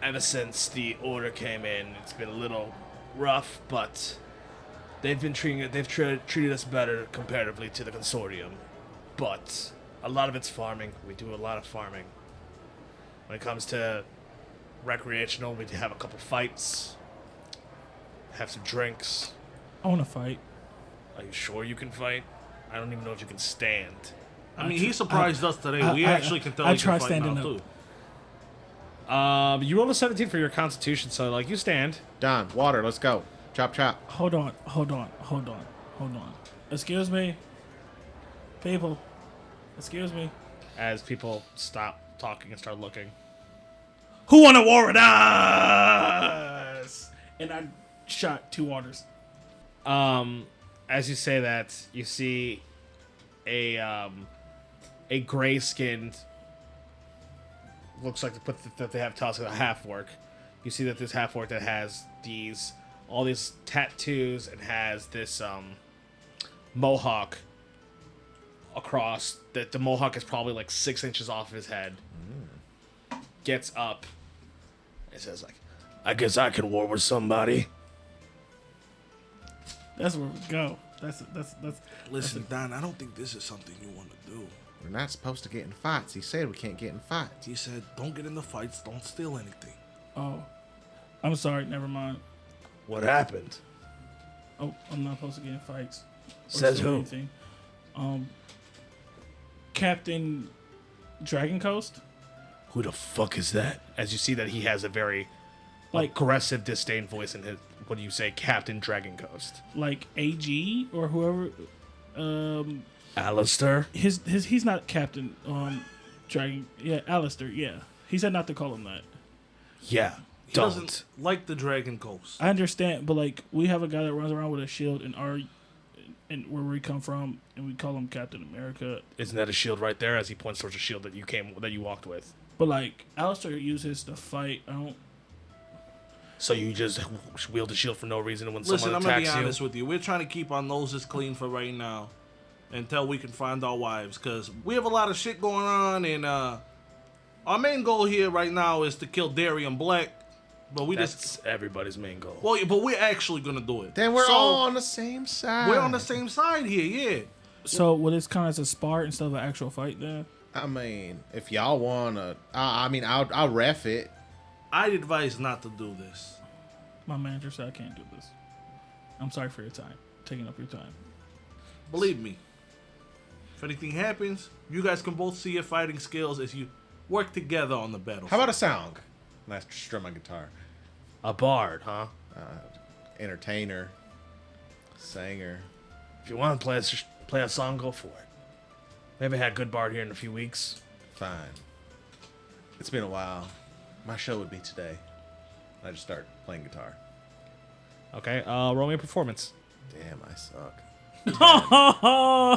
ever since the order came in, it's been a little rough, but they've treated us better comparatively to the consortium. But a lot of it's farming. We do a lot of farming. When it comes to recreational, we have a couple fights, have some drinks. I want to fight. Are you sure you can fight? I don't even know if you can stand. I mean, he surprised us today. We actually can tell I he try can fight now standing too. You rolled a 17 for your constitution, so like you stand. Don, water, let's go. Chop, chop. Hold on. Excuse me. People. Excuse me. As people stop talking and start looking. Who want to war with us? And I shot 2 waters. As you say that, you see a gray-skinned, looks like that they have tusks, a half-orc. You see that this half-orc that has all these tattoos and has this mohawk across, that the mohawk is probably like 6 inches off his head. Gets up and says like, I guess I can war with somebody. That's where we go. That's Listen, Don, I don't think this is something you want to do. We're not supposed to get in fights. He said we can't get in fights. He said, don't get into fights, don't steal anything. Oh, I'm sorry. Never mind. What happened? Oh, I'm not supposed to get in fights. or Says steal who? anything. Captain Dragon Coast. Who the fuck is that? As you see that he has a very aggressive disdain voice in his, what do you say, Captain Dragon Coast. Like AG or whoever. Alistair? He's not Captain Dragon. Yeah, Alistair. Yeah, he said not to call him that. Yeah, He doesn't like the Dragon Coast. I understand, but like we have a guy that runs around with a shield in where we come from, and we call him Captain America. Isn't that a shield right there? As he points towards a shield that you walked with. But like Alistair uses to fight. I don't. So you just wield a shield for no reason, and when Listen, someone I'm going to attacks be you, honest with you. We're trying to keep our noses clean for right now until we can find our wives, because we have a lot of shit going on, and our main goal here right now is to kill Darian Black, but that's everybody's main goal. Well, but we're actually going to do it. Then we're So, all on the same side. We're on the same side here, yeah. So will this count as a spar instead of an actual fight then? I mean, if y'all wanna, I'll ref it. I'd advise not to do this. My manager said I can't do this. I'm sorry for your time, taking up your time. Believe me, if anything happens, you guys can both see your fighting skills as you work together on the battlefield. How about a song? Nice to strum my guitar. A bard, huh? Entertainer, singer. If you want to play a song, go for it. We haven't had good bard here in a few weeks. Fine. It's been a while. My show would be today. I just start playing guitar. Okay, roll me a performance. Damn, I suck.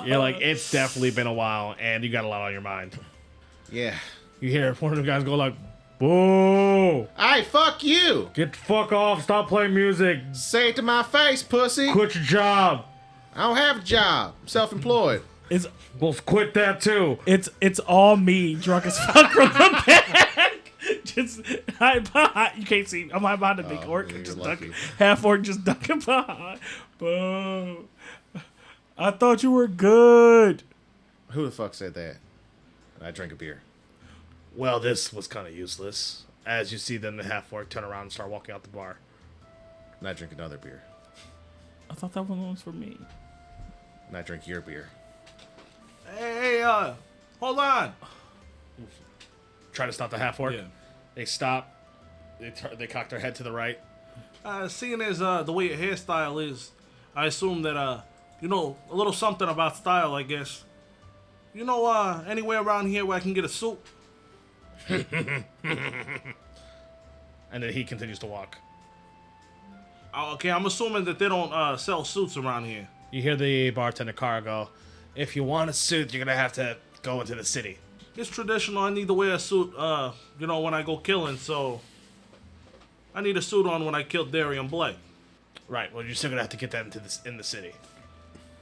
You're like, it's definitely been a while, and you got a lot on your mind. Yeah. You hear one of the guys go like, boo! Hey, fuck you! Get the fuck off, stop playing music, Say it to my face, pussy! quit your job. I don't have a job. I'm self-employed. It's We'll quit that too. it's all me, drunk as fuck from the back. Just you can't see. I'm behind the big orc, you're just lucky. ducking, half orc, just ducking behind. Boom. I thought you were good. Who the fuck said that? I drink a beer. Well, this was kind of useless. As you see, then the half orc turn around and start walking out the bar. And I drink another beer. I thought that one was for me. And I drink your beer. Hey, hold on. Try to stop the half orc. Yeah. They stop. They cock their head to the right. Seeing as the way your hairstyle is, I assume that you know a little something about style, I guess. You know, anywhere around here where I can get a suit? And then he continues to walk. Okay, I'm assuming that they don't sell suits around here. You hear the bartender Cara go, "If you want a suit, you're gonna have to go into the city." It's traditional. I need to wear a suit, you know, when I go killing. So I need a suit on when I kill Darian Blake. Right. Well, you're still gonna have to get that in the city.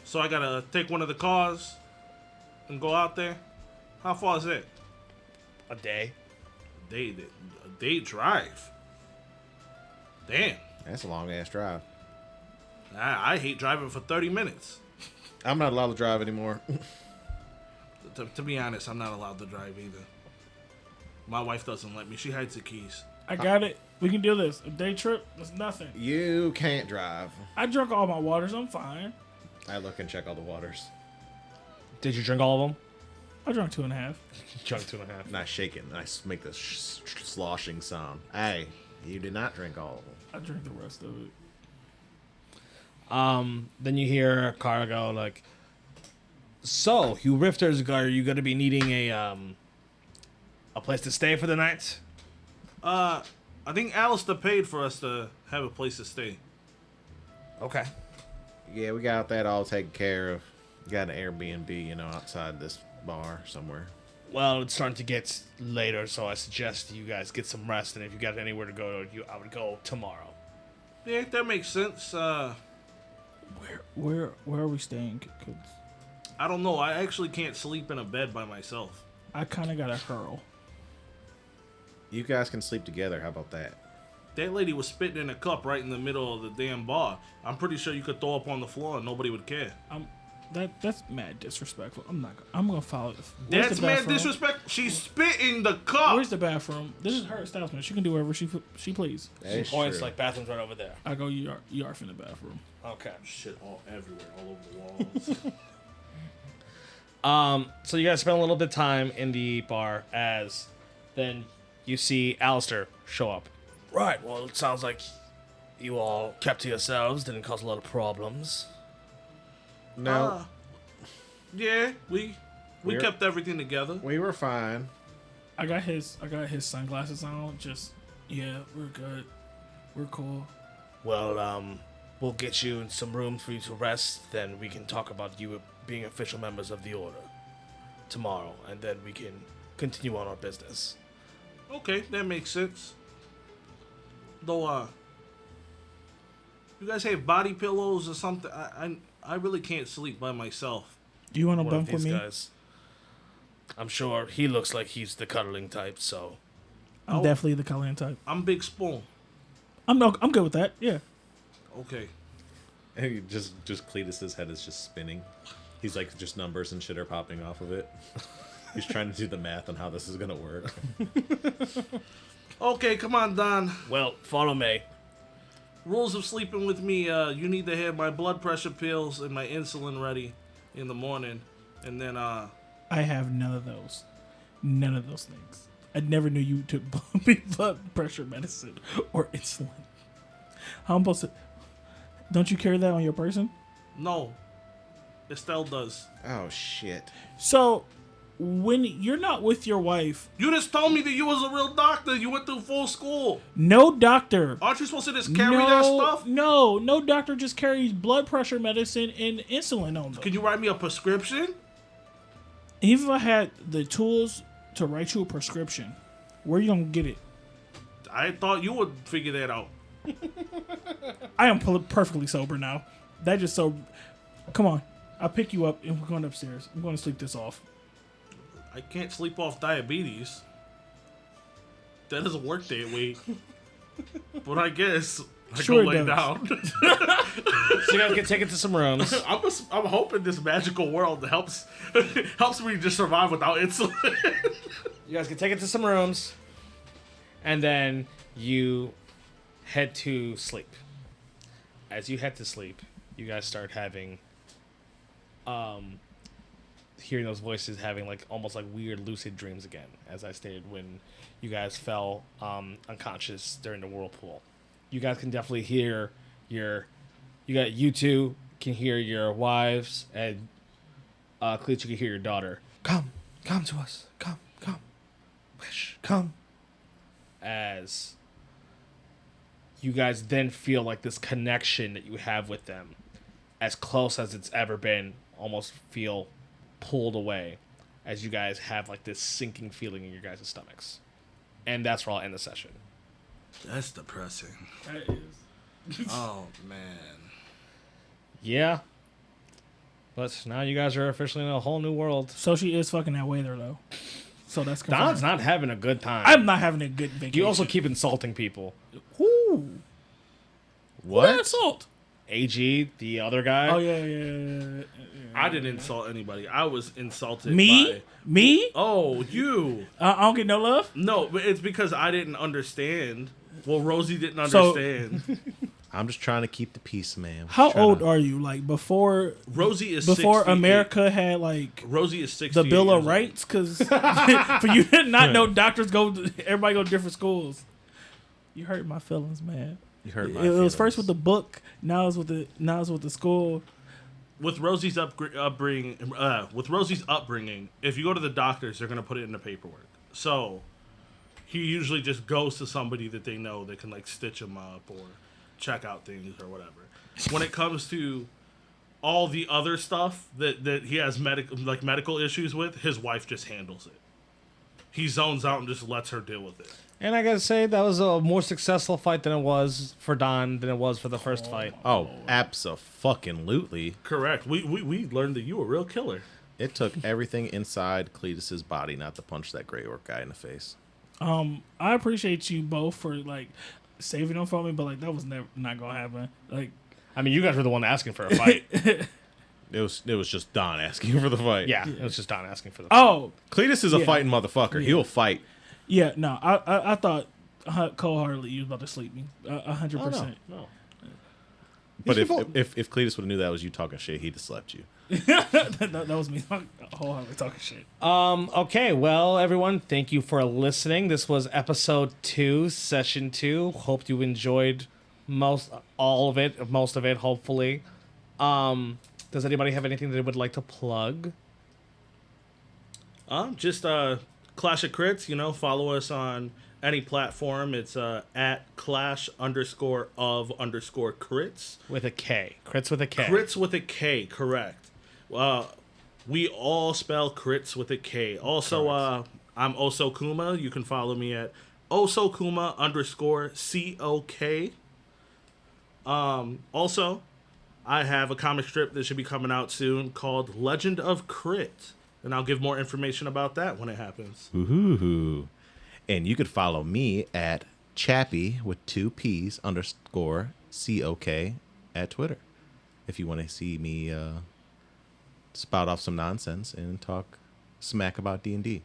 So I gotta take one of the cars and go out there. How far is that? A day. A day drive. Damn. That's a long ass drive. I hate driving for 30 minutes. I'm not allowed to drive anymore. To be honest, I'm not allowed to drive either. My wife doesn't let me. She hides the keys. I got it. We can do this. A day trip is nothing. You can't drive. I drank all my waters. I'm fine. I look and check all the waters. Did you drink all of them? I drank 2.5. You drank 2.5. And I shake it and I make this sloshing sound. Hey, you did not drink all of them. I drank the rest of it. Then you hear Cara go like, "So, you rifters, are you gonna be needing a place to stay for the night?" I think Alistair paid for us to have a place to stay. Okay. Yeah, we got that all taken care of. Got an Airbnb, you know, outside this bar somewhere. Well, it's starting to get later, so I suggest you guys get some rest. And if you got anywhere to go, I would go tomorrow. Yeah, that makes sense. Where are we staying? 'Cause I don't know. I actually can't sleep in a bed by myself. I kind of got to hurl. You guys can sleep together. How about that? That lady was spitting in a cup right in the middle of the damn bar. I'm pretty sure you could throw up on the floor and nobody would care. That's mad disrespectful. I'm gonna follow this. Where's That's the mad bathroom? Disrespect. She spit in the cup. Where's the bathroom? This is her establishment. She can do whatever she please. That is Points true. like bathroom's right over there. I go yarf in the bathroom. Okay. Shit all everywhere, all over the walls. So you guys spend a little bit of time in the bar as then you see Alistair show up. Right. Well, it sounds like you all kept to yourselves. Didn't cause a lot of problems. No, Yeah, we We're- kept everything together. we were fine. I got his sunglasses on. Just yeah, we're good. We're cool. Well, we'll get you in some rooms for you to rest. Then we can talk about you being official members of the order tomorrow, and then we can continue on our business. Okay, that makes sense. Though, you guys have body pillows or something? I really can't sleep by myself. Do you want to One of bunk with these me? guys. I'm sure he looks like he's the cuddling type, so I'm definitely the coloring type. I'm Big Spoon. I'm good with that. Yeah. Okay. And just Cletus's head is just spinning. He's like, just numbers and shit are popping off of it. He's trying to do the math on how this is gonna work. Okay, come on, Don. well, follow me. Rules of sleeping with me, you need to have my blood pressure pills and my insulin ready in the morning. And then, I have none of those. None of those things. I never knew you took blood pressure medicine or insulin. How am I supposed to? Don't you carry that on your person? no. Estelle does. Oh shit! So, when you're not with your wife, You just told me that you was a real doctor. You went through full school. no doctor. Aren't you supposed to just carry that stuff? No doctor just carries blood pressure medicine and insulin on them. Can you write me a prescription? Even if I had the tools to write you a prescription, where you gonna get it? I thought you would figure that out. I am perfectly sober now. That just so Come on. I'll pick you up and we're going upstairs. I'm going to sleep this off. I can't sleep off diabetes. That doesn't work that way. But I guess I Sure go it lay does. down. So you guys get taken to some rooms. I'm hoping this magical world helps me just survive without insulin. You guys get taken to some rooms, and then you head to sleep. As you head to sleep, you guys start having, hearing those voices, having like almost like weird lucid dreams again. As I stated, when you guys fell unconscious during the whirlpool, you guys can definitely hear you two can hear your wives, and Cleach, you can hear your daughter. Come to us. Come. Wish, come. As you guys then feel like this connection that you have with them, as close as it's ever been, almost feel pulled away, as you guys have like this sinking feeling in your guys' stomachs. And that's where I'll end the session. That's depressing. That is. Oh man. Yeah. But now you guys are officially in a whole new world. So she is fucking that waiter, though. So that's confirmed. Don's not having a good time. I'm not having a good vacation. You also keep insulting people. Ooh. What assault? AG, the other guy. Oh, yeah. I didn't insult anybody. I was insulted Me? by... Me? Oh, you. I don't get no love? No, but it's because I didn't understand. Well, Rosie didn't So- understand. I'm just trying to keep the peace, man. How Trying old to- are you? Like, before Rosie is before 68. America had, like, Rosie is 60. the Bill of Rights? Because for you to not know doctors everybody go to different schools. You hurt my feelings, man. You hurt my It was feelings. first with the book, now it's with the school. With Rosie's upbringing, if you go to the doctors, they're gonna put it in the paperwork. So he usually just goes to somebody that they know that can like stitch him up or check out things or whatever. When it comes to all the other stuff that he has medical issues with, his wife just handles it. He zones out and just lets her deal with it. And I gotta say, that was a more successful fight than it was for Don than it was for the first fight. Oh, abso-fucking-lutely. Correct. We learned that you were a real killer. It took everything inside Cletus's body not to punch that Grey Orc guy in the face. I appreciate you both for like saving them from me, but like that was never not gonna happen. Like, I mean, you guys were the one asking for a fight. It was just Don asking for the fight. Yeah, it was just Don asking for the fight. oh Cletus is a Yeah. fighting motherfucker. He'll fight. yeah, no, I thought cold-heartedly you was about to sleep me, 100%. No. But These if Cletus would have knew that was you talking shit, he'd have slept you. that was me wholeheartedly talking shit. Okay, well, everyone, thank you for listening. This was episode 2, session 2. Hope you enjoyed most of it, hopefully. Does anybody have anything that they would like to plug? Just Clash of Crits, follow us on any platform. It's at clash_of_crits. With a K. Crits with a K. Crits with a K, correct. We all spell crits with a K. Also, I'm Osokuma. You can follow me at Osokuma_COK. Also, I have a comic strip that should be coming out soon called Legend of Crit. And I'll give more information about that when it happens. Ooh. And you could follow me at Chappie with 2 P's _COK at Twitter. If you want to see me spout off some nonsense and talk smack about D&D.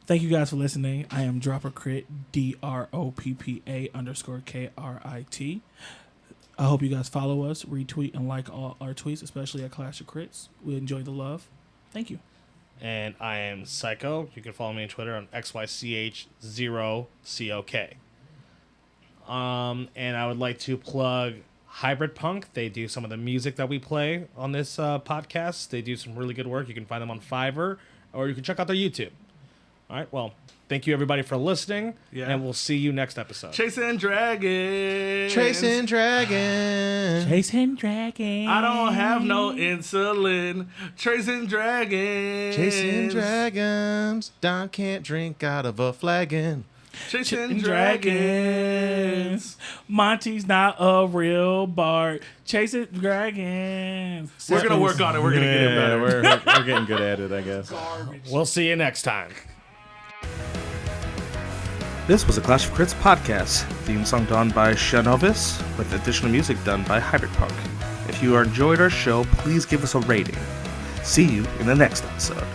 Thank you guys for listening. I am Dropper Crit, DROPPA_KRIT. I hope you guys follow us, retweet, and like all our tweets, especially at Clash of Crits. We enjoy the love. Thank you. And I am Psycho. You can follow me on Twitter on XYCH0COK. And I would like to plug Hybrid Punk. They do some of the music that we play on this podcast. They do some really good work. You can find them on Fiverr, or you can check out their YouTube. All right, well, thank you everybody for listening, and we'll see you next episode. Chasing Dragons. Chasing Dragons. Chasing Dragons. I don't have no insulin. Chasing Dragons. Chasing Dragons. Don can't drink out of a flagon. Chasing Dragons. Monty's not a real Bart. Chasing dragons. We're gonna work on it. We're gonna get it better. we're getting good at it, I guess. We'll see you next time. This was a Clash of Crits podcast. Theme song done by Shanovis, with additional music done by Hybrid Punk. If you enjoyed our show, please give us a rating. See you in the next episode.